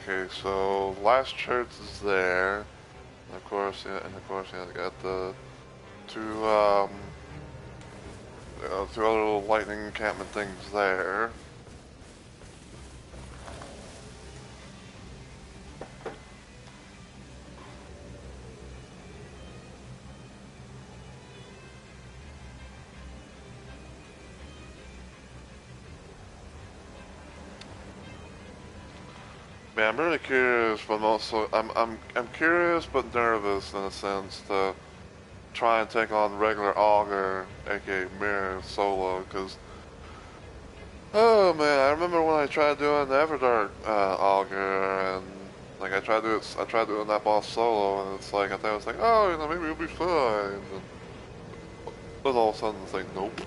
Okay, so last church is there. And of course, yeah, I got the two, two other little lightning encampment things there. Man, I'm really curious, but also I'm curious but nervous in a sense to try and take on regular Augur, aka Mirror, solo, because oh man, I remember when I tried doing the Everdark Augur, and like I tried doing that boss solo, and it's like I thought I was like, oh, you know, maybe it'll be fine, and then all of a sudden it's like, nope.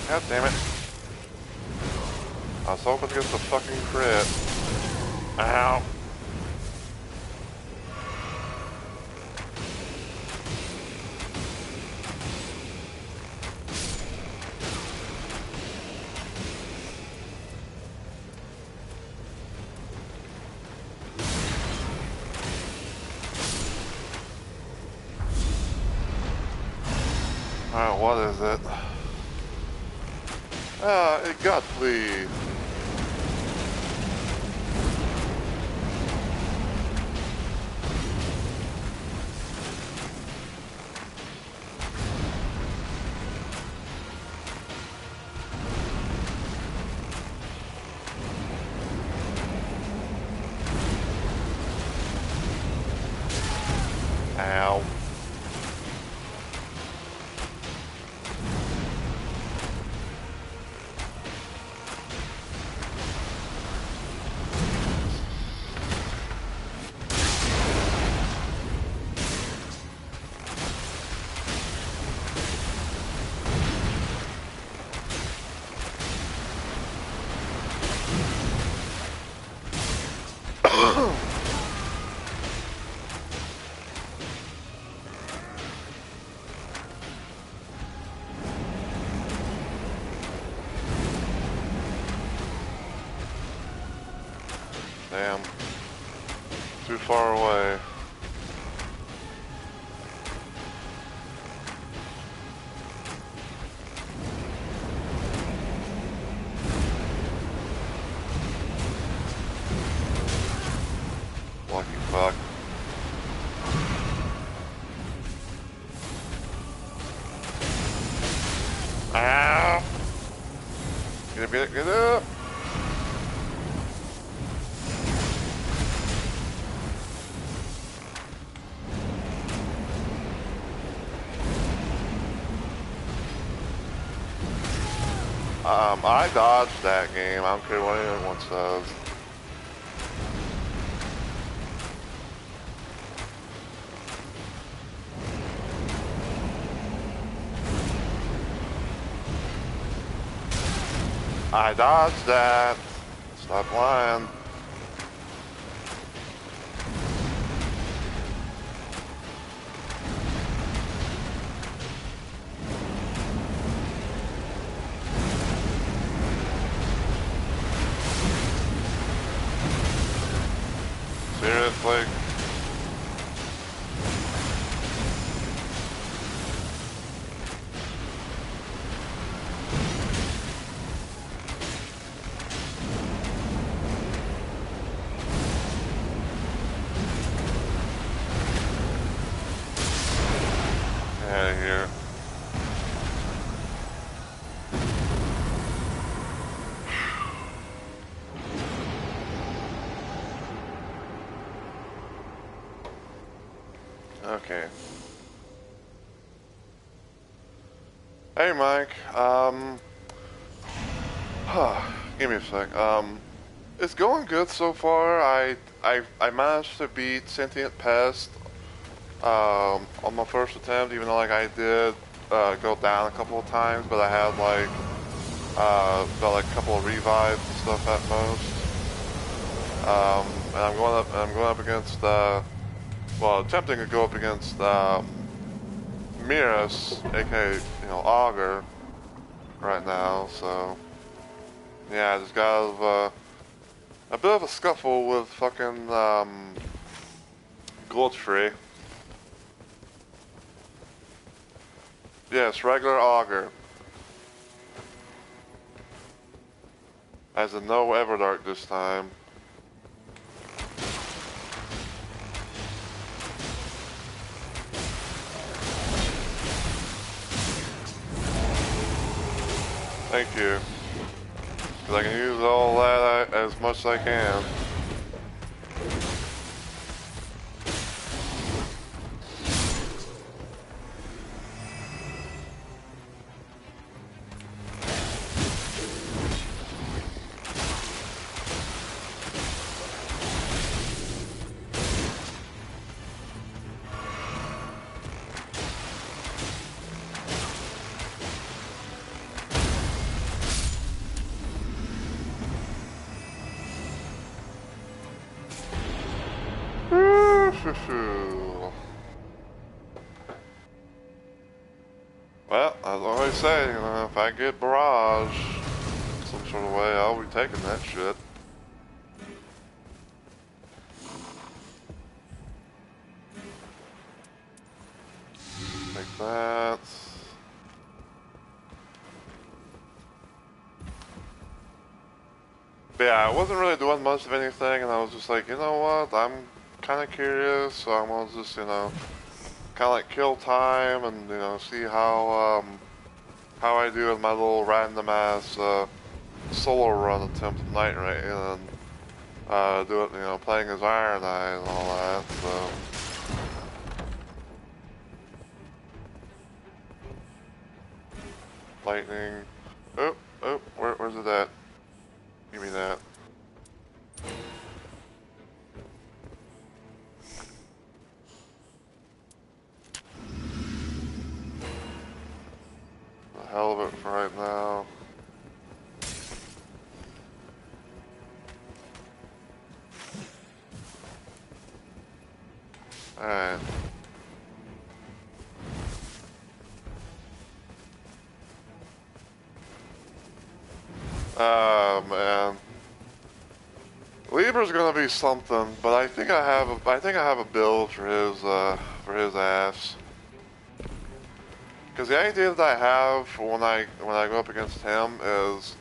God damn it. I was hoping to get the fucking crit. Ow. Alright, what is it? A gut bleed. Ow. Damn. Too far away. Lucky fuck. Ow! Get up! I dodged that game. I don't care what anyone says. I dodged that. Stop lying. Seriously? Out of here. Okay. Hey, Mike. Give me a sec. It's going good so far. I managed to beat Sentient Pest on my first attempt, even though like I did go down a couple of times, but I had like about like a couple of revives and stuff at most. And I'm going up against well, attempting to go up against Miras, aka Augur, right now. So yeah, I just got a bit of a scuffle with fucking Goldtree. Yes, regular Augur. As in no Everdark this time. Thank you. Because I can use all that as much as I can. Well, as I always say, if I get Barrage some sort of way, I'll be taking that shit. Take that. But yeah, I wasn't really doing much of anything, and I was just like, you know what, I'm kind of curious, so I'm gonna just, kind of like kill time and, see how I do with my little random ass, solo run attempt of Night Rain, and, do it, playing as Iron Eye and all that, so. Lightning. Oh, where's it at? Give me that. The hell of it for right now. Alright. Man. Libra's gonna be something, but I think I have a build for his ass. Because the idea that I have when I go up against him is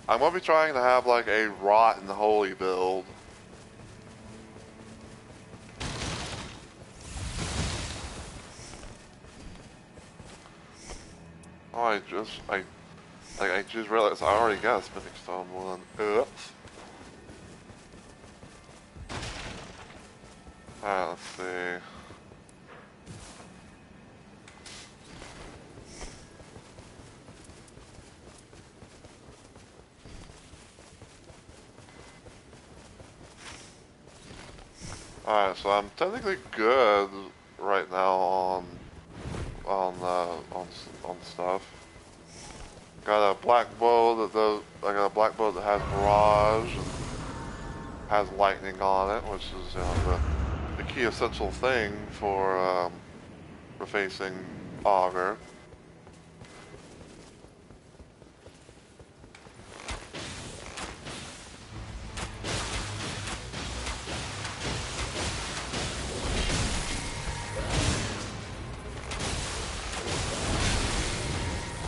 I'm gonna be trying to have like a Rot and Holy build. Oh, I just realized I already got a Smithing Stone one. Oops. Alright, let's see. Alright, so I'm technically good right now on stuff. Got a black bow I got a black bow that has Barrage and has lightning on it, which is the key essential thing for facing Augur.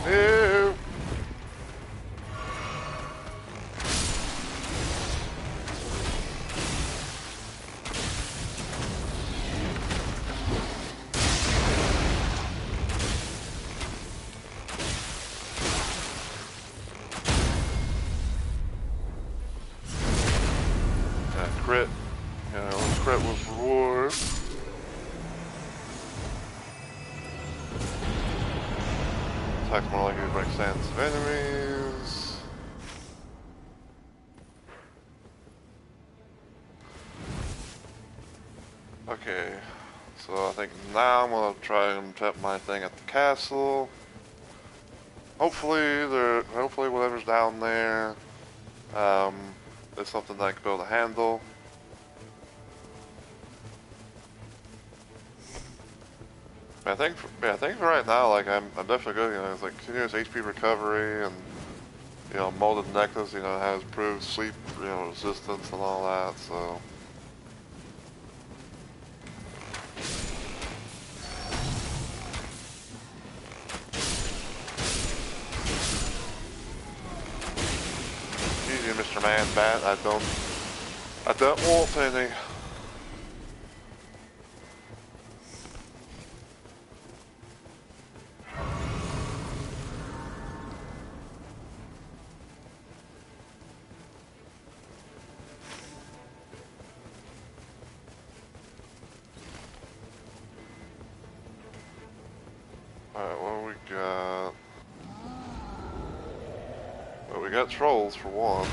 Ew. That crit. Yeah, that crit was reward. Attacks more likely to break stance of enemies. Okay, so I think now I'm gonna try and tap my thing at the castle. Hopefully whatever's down there, is something that I can be able to handle. I think for right now, like I'm definitely good. You know, it's like continuous HP recovery and molded necklace. You know, has improved sleep, resistance and all that. So. Easy, Mr. Man Bat. I don't want any. Alright, what do we got? Well, we got trolls for one.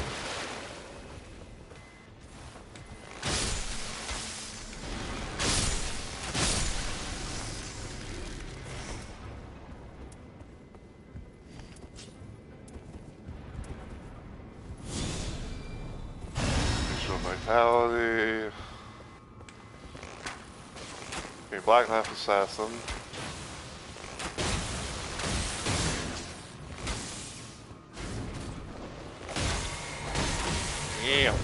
Visual Vitality. Okay, Black Knife Assassin. Yeah.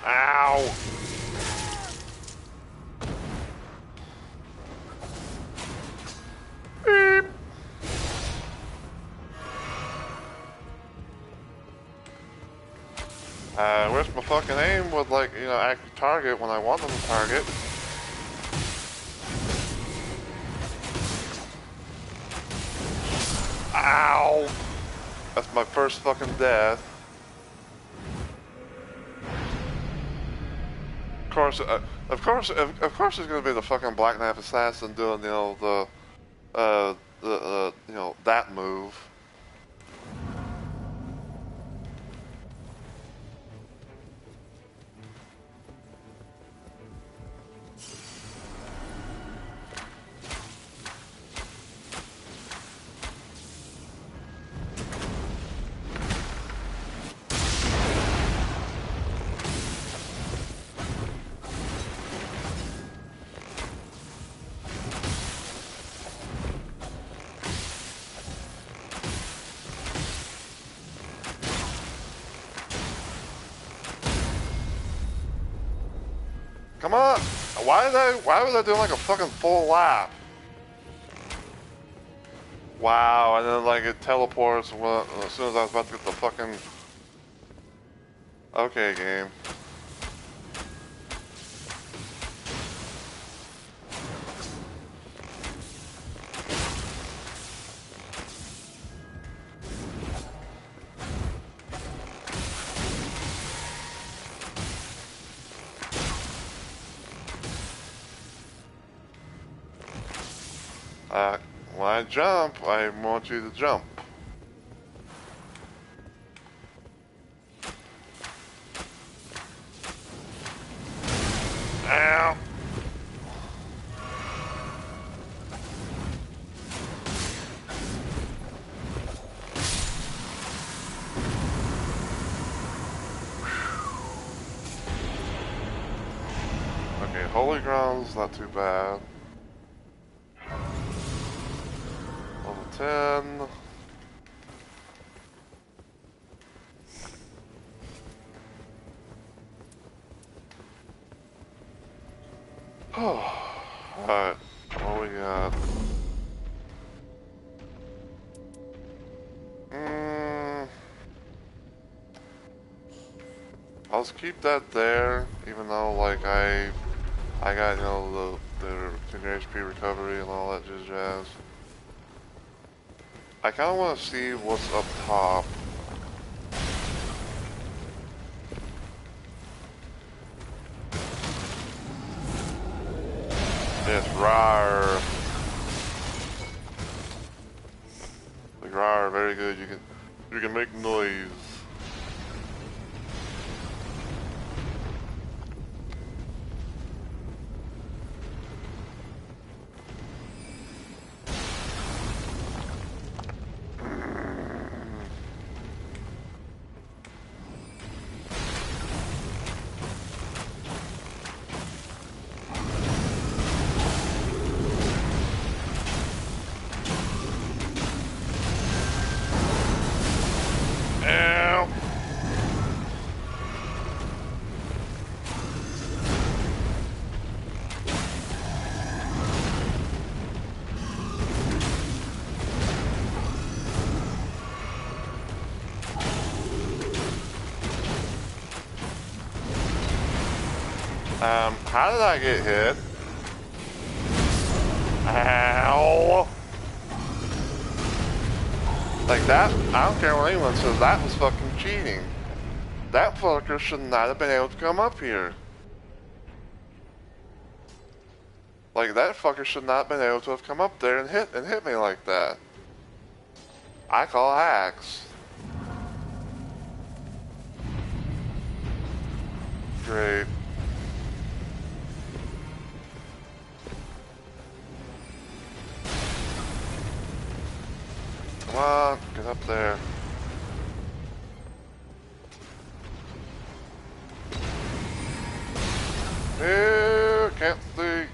Ow! Beep. Where's my fucking aim with, like, actually target when I want them to target? Ow! That's my first fucking death. Of course, it's gonna be the fucking Black Knife Assassin doing, that move. Come on! Why was I doing like a fucking full lap? Wow, and then like it teleports as soon as I was about to get the fucking... Okay, game. When I jump, I want you to jump. Ow! Okay, Holy Ground's not too bad. Level 10. Alright, what we got? I'll just keep that there, even though like I got the 10 HP recovery and all that jazz. I kind of want to see what's up top. It's rawr. The rawr How did I get hit? Ow! Like that, I don't care what anyone says, that was fucking cheating. That fucker should not have been able to come up here. Like, that fucker should not have been able to have come up there and hit me like that. I call hacks. Great. Come on, get up there. Ew, can't see.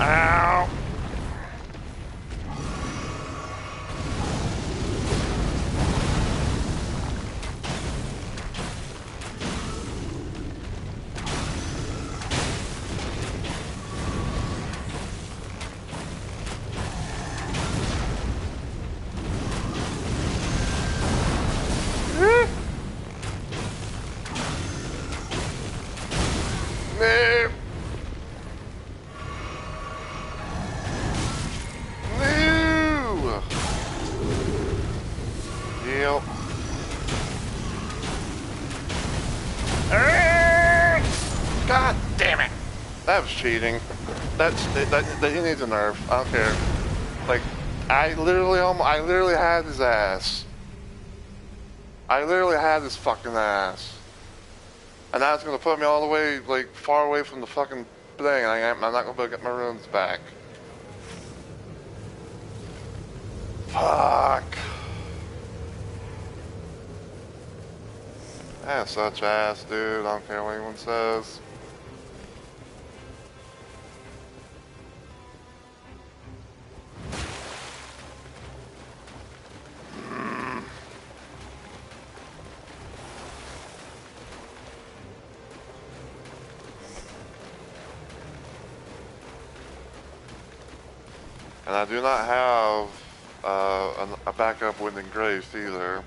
Ow! No! Yep. God damn it! That was cheating. That he needs a nerf. I don't care. Like, I literally had his ass. I literally had his fucking ass. And now it's gonna put me all the way, like, far away from the fucking thing. I'm not gonna be able to get my runes back. Fuck. That's such ass, dude. I don't care what anyone says. And I do not have a backup Winding Grace either.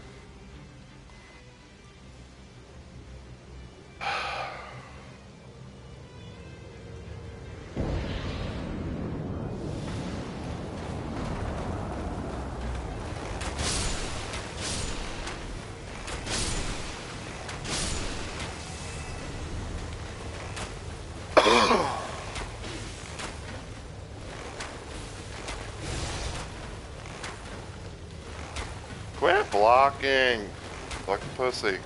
Quit blocking! Fucking pussy.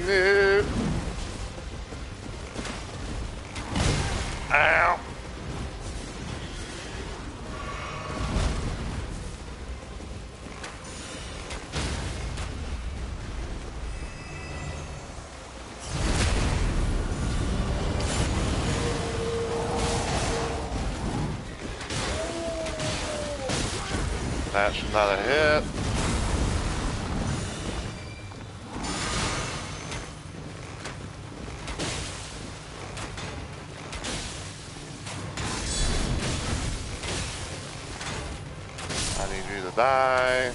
Nope. Ow. That should not have hit. I need you to die.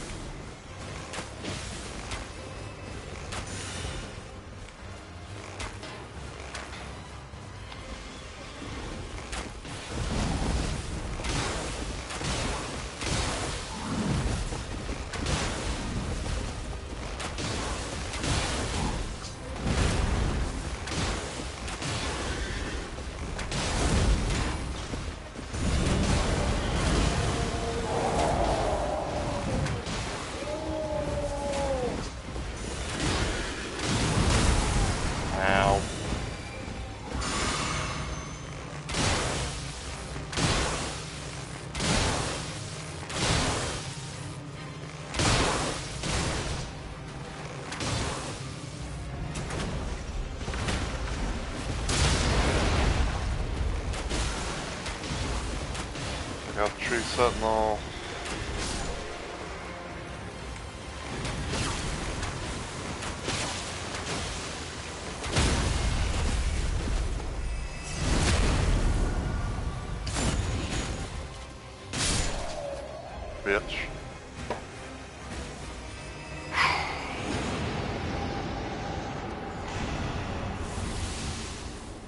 Ow. I got the tree sentinel. Bitch.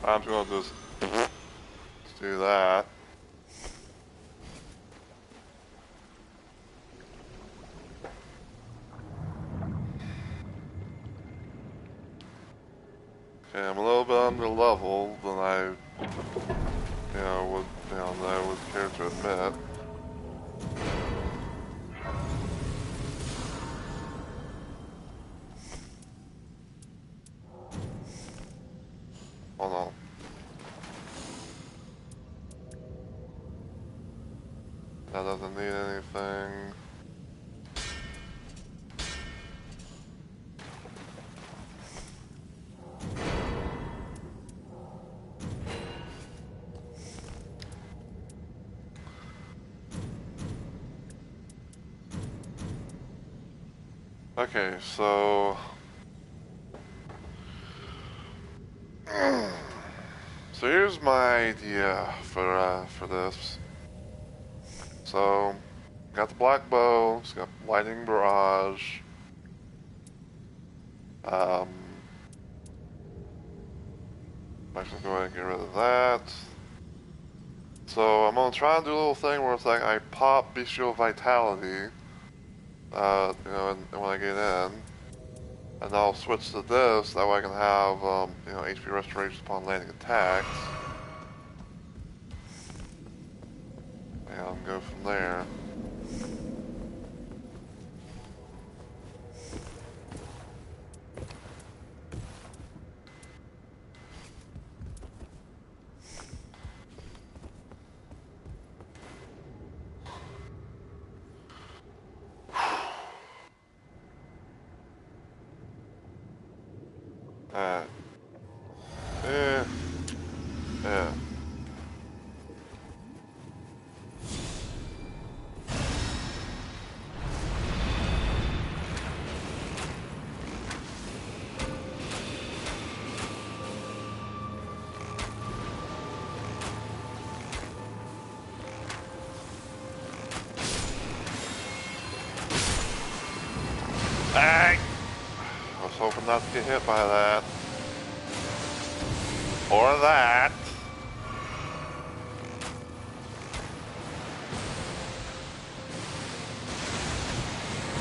I'm gonna just do that. Okay, I'm a little bit under level than I, than I would care to admit. Hold on. That doesn't need anything. Okay, so here's my idea for this. So got the black bow, it's got lightning barrage. I'm actually go ahead and get rid of that. So I'm gonna try and do a little thing where it's like I pop bestial vitality, and when I get in. And I'll switch to this, that way I can have, HP restoration upon landing attacks. And go from there. Alright. Yeah. Hey! I was hoping not to get hit by that. Or that.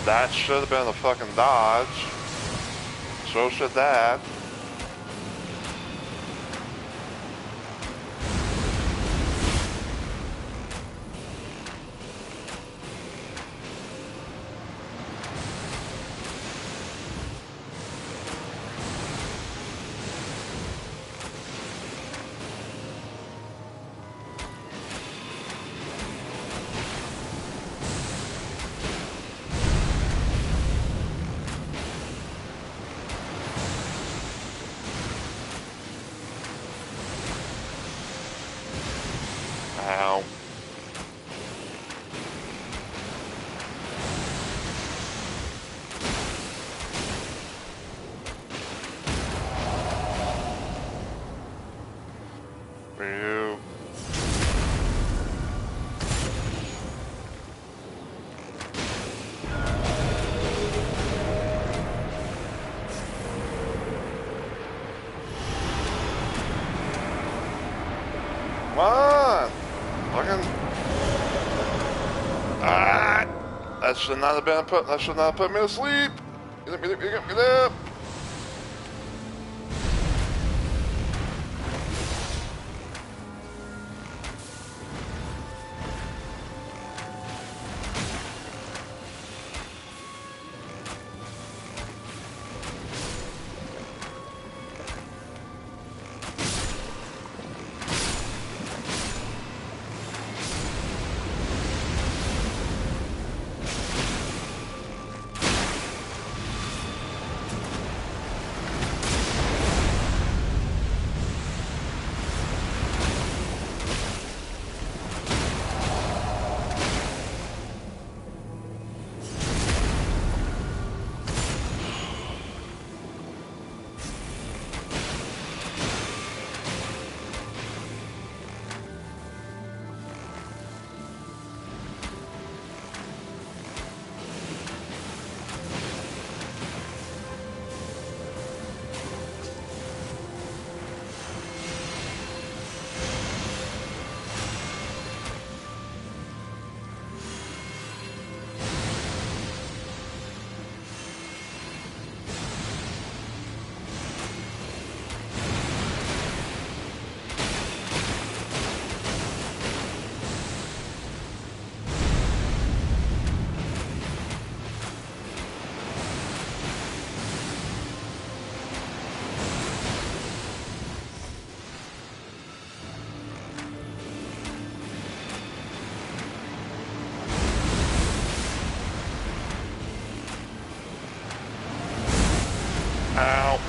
That should have been a fucking dodge. So should that. For you. Come on! Fucking... Ah! That should not have been put. That should not have put me to sleep. Get up! Get up! Get up! Get up! Ow.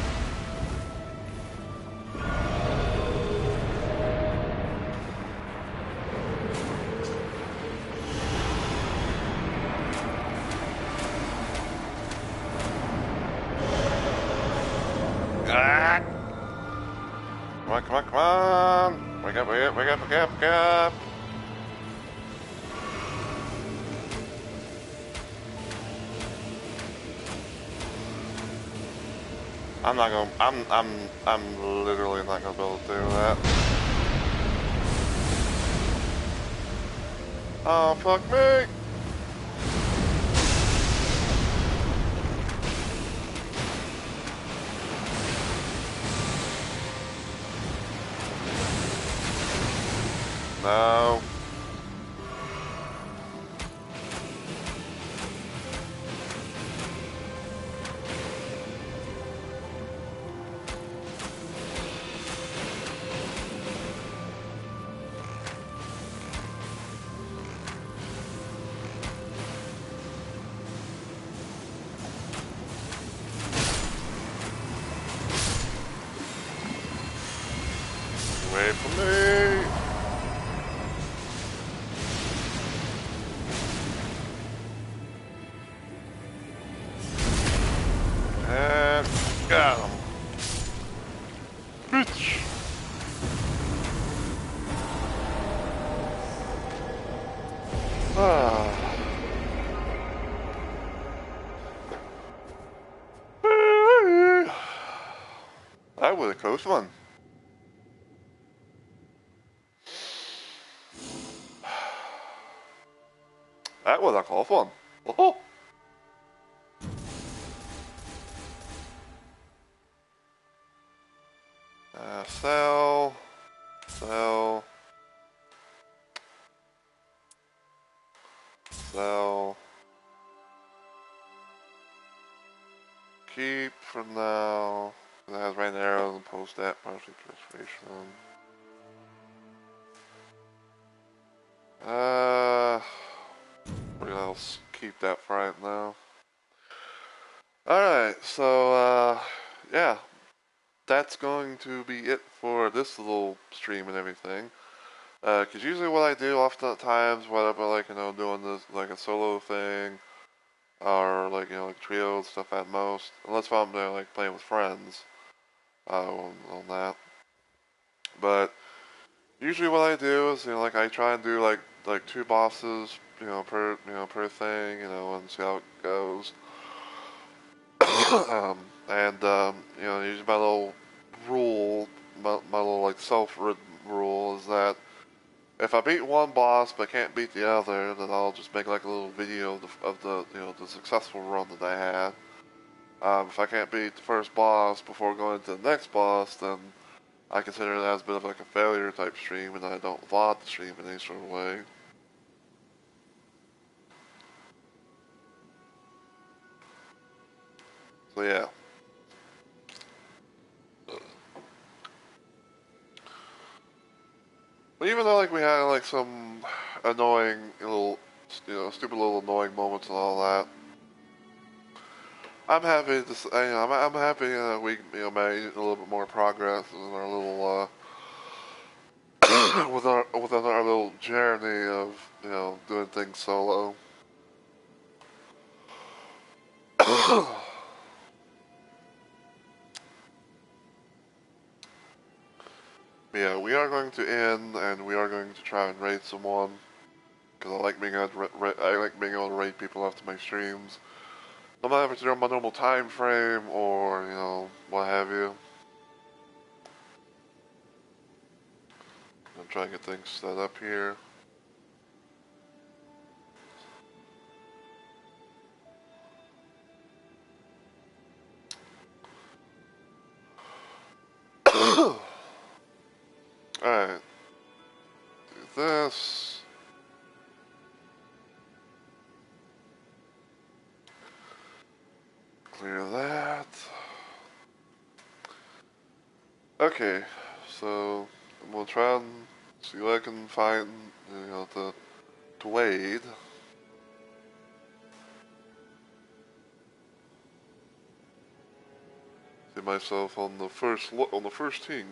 Ah. Come on, come on, come on. Wake up, wake up, wake up, wake up, wake up. I'm not gonna, I'm literally not gonna be able to do that. Oh, fuck me. No. Wait for me. And got him. Bitch. Ah. That was a close one. That was a close one. Oh. Sell. Sell. Sell. Keep for now. It has right arrows and post that partially transformation. What else? Keep that for right now. Alright, so yeah. That's going to be it for this little stream and everything. Cause usually what I do oftentimes, whatever, like, you know, doing this, like a solo thing, or like, you know, like trio stuff at most, unless I'm there, like, playing with friends, on that. But usually what I do is, like I try and do like two bosses, per thing, and see how it goes. And usually my little rule, my little like self-written rule is that if I beat one boss but can't beat the other, then I'll just make like a little video of the successful run that I had. If I can't beat the first boss before going to the next boss, then I consider that as a bit of like a failure type stream, and I don't vlog the stream in any sort of way. So yeah. But even though like we had like some annoying little, stupid little annoying moments and all that, I'm happy to, I'm happy we made a little bit more progress in our little within our little journey of doing things solo. Yeah, we are going to end, and we are going to try and raid someone because I like being able to I like being able to raid people after my streams. No matter if it's during my normal time frame or what have you. I'm trying to get things set up here. Alright. Do this. Clear that. Okay, so I'm gonna try and see what I can find, to wade. See myself on the first thing.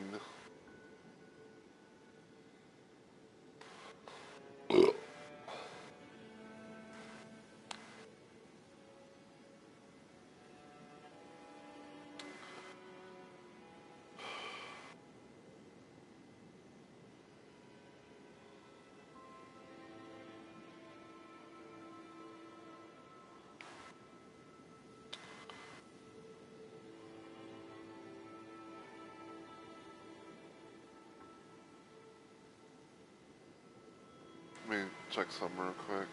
Let me check something real quick.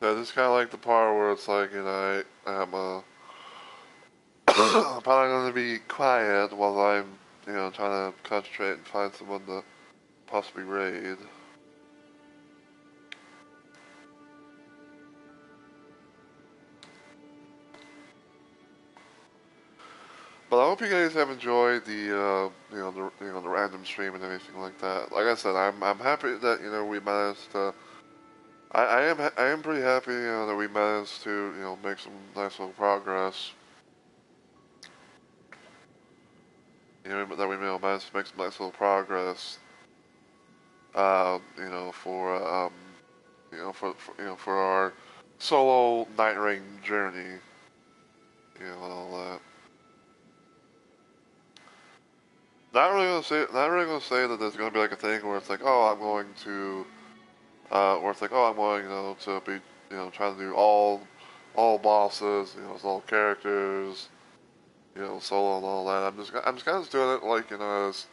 Yeah, this is kind of like the part where it's like, I'm I'm probably going to be quiet while I'm, trying to concentrate and find someone to possibly raid. But I hope you guys have enjoyed the random stream and everything like that. Like I said, I'm happy that we managed to. I am pretty happy that we managed to make some nice little progress. That we managed to make some nice little progress. For for our solo Night Rain journey. And all that. Not really gonna say that there's gonna be like a thing where it's like, oh, I'm going to, or it's like, oh, I'm going, to be, trying to do all bosses, all characters, solo and all that. I'm just kind of doing it like, as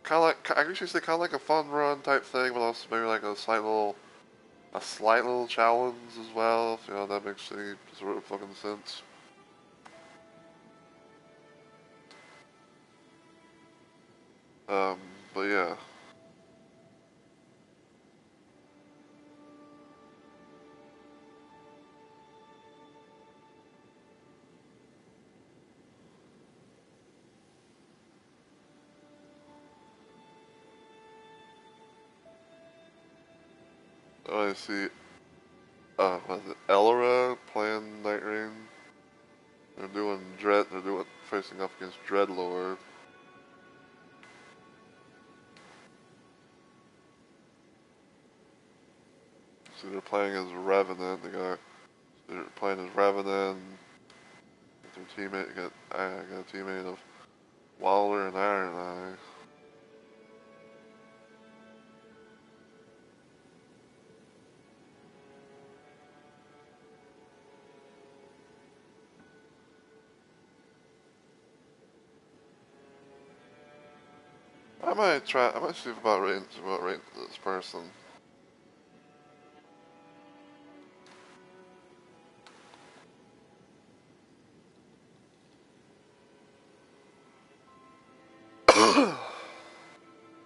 kind of like, I usually say kind of like a fun run type thing, but also maybe like a slight little challenge as well, if, that makes any sort of fucking sense. Um, but yeah. I see, was it Elra playing Night Rain? They're doing facing up against Dreadlord. So they're playing as Revenant. They're playing as Revenant. Their teammate got a teammate of Waller and Iron Eye. I might see about rating this person.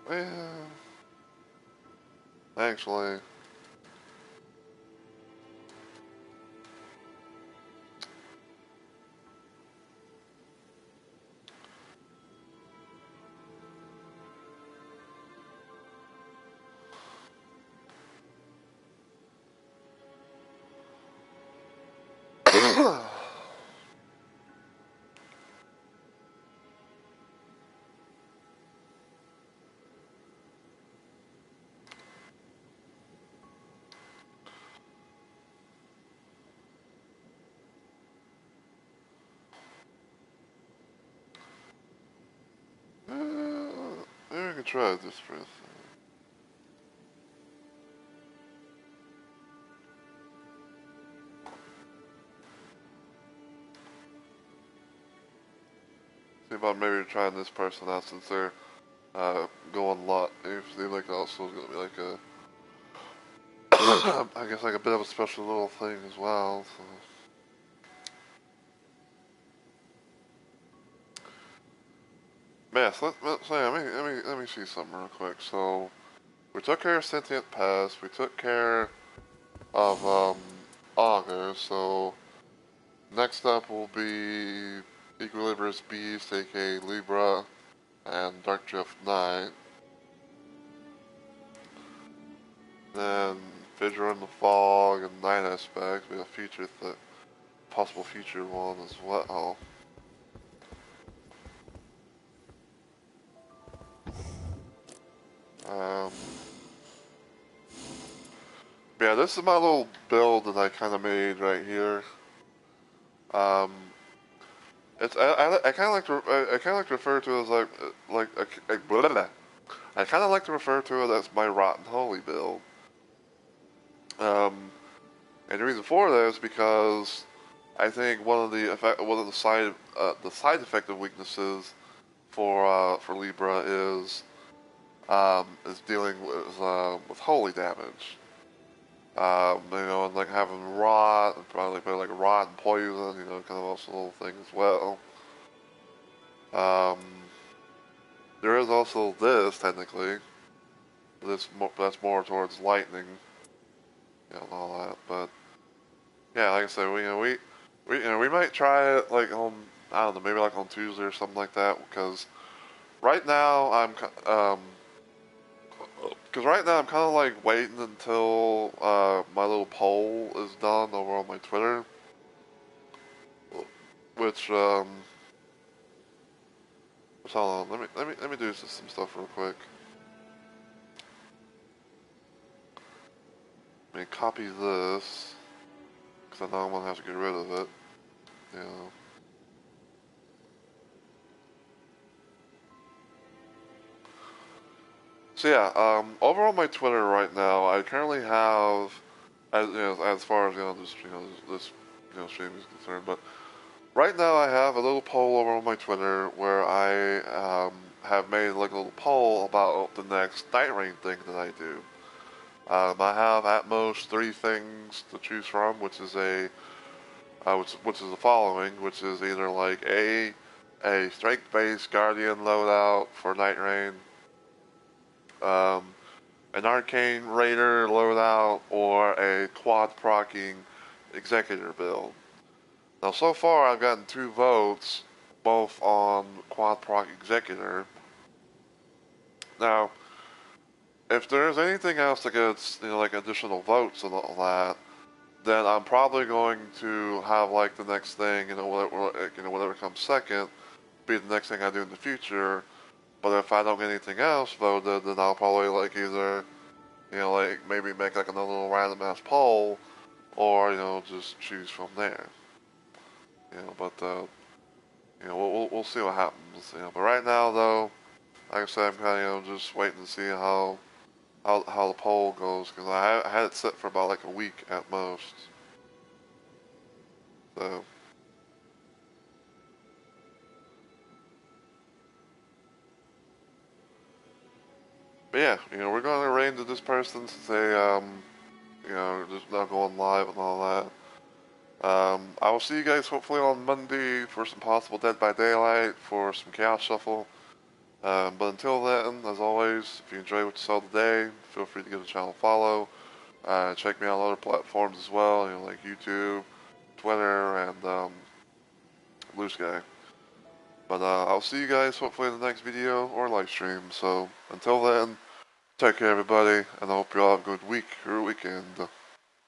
Yeah, actually. Maybe we can try this person. See about maybe trying this person out since they're going a lot. Maybe see like also gonna be like a I guess like a bit of a special little thing as well. So. Yeah, so let me see something real quick. So we took care of Sentient Pest. We took care of Augur. So next up will be Equilibrious Beast, aka Libra, and Dark Drift Knight. Then Vigor in the Fog and Night Aspect. We have possible featured one as well. Um, yeah, this is my little build that I kind of made right here. Um, I kind of like to I kind of like to refer to it as blah, blah, blah. I kind of like to refer to it as my Rotten Holy build. And the reason for that is because I think one of the side effective weaknesses for Libra is dealing with holy damage. And like having rot, and probably like rot and poison, kind of also a little thing as well. Um, there is also this technically. That's more towards lightning, and all that. But yeah, like I said, we might try it like on I don't know, maybe like on Tuesday or something like that. Right now I'm um because right now I'm kind of like waiting until my little poll is done over on my Twitter, which hold on, let me do some stuff real quick. Let me copy this because I know I'm gonna have to get rid of it. You know. So yeah, over on my Twitter right now, I currently have, as far as this stream is concerned, but right now I have a little poll over on my Twitter where I have made like a little poll about the next Night Rain thing that I do. I have at most 3 things to choose from, which is the following, which is either like a strength-based Guardian loadout for Night Rain, um, an Arcane Raider loadout, or a quad procking Executor build. Now, so far, I've gotten 2 votes, both on quad proc Executor. Now, if there's anything else that gets, like additional votes and all that, then I'm probably going to have like the next thing, whatever comes second, be the next thing I do in the future. But if I don't get anything else voted, then I'll probably like either, like maybe make like another little random ass poll, or just choose from there. But we'll see what happens. But right now though, like I said, I'm kind of just waiting to see how the poll goes, because I had it set for about like a week at most. So. But yeah, we're going to arrange this person since they, just not going live and all that. I will see you guys hopefully on Monday for some possible Dead by Daylight, for some Chaos Shuffle. But until then, as always, if you enjoyed what you saw today, feel free to give the channel a follow. Check me out on other platforms as well, like YouTube, Twitter, and Blue Sky. But I'll see you guys hopefully in the next video or live stream. So until then, take care everybody, and I hope you all have a good week or weekend.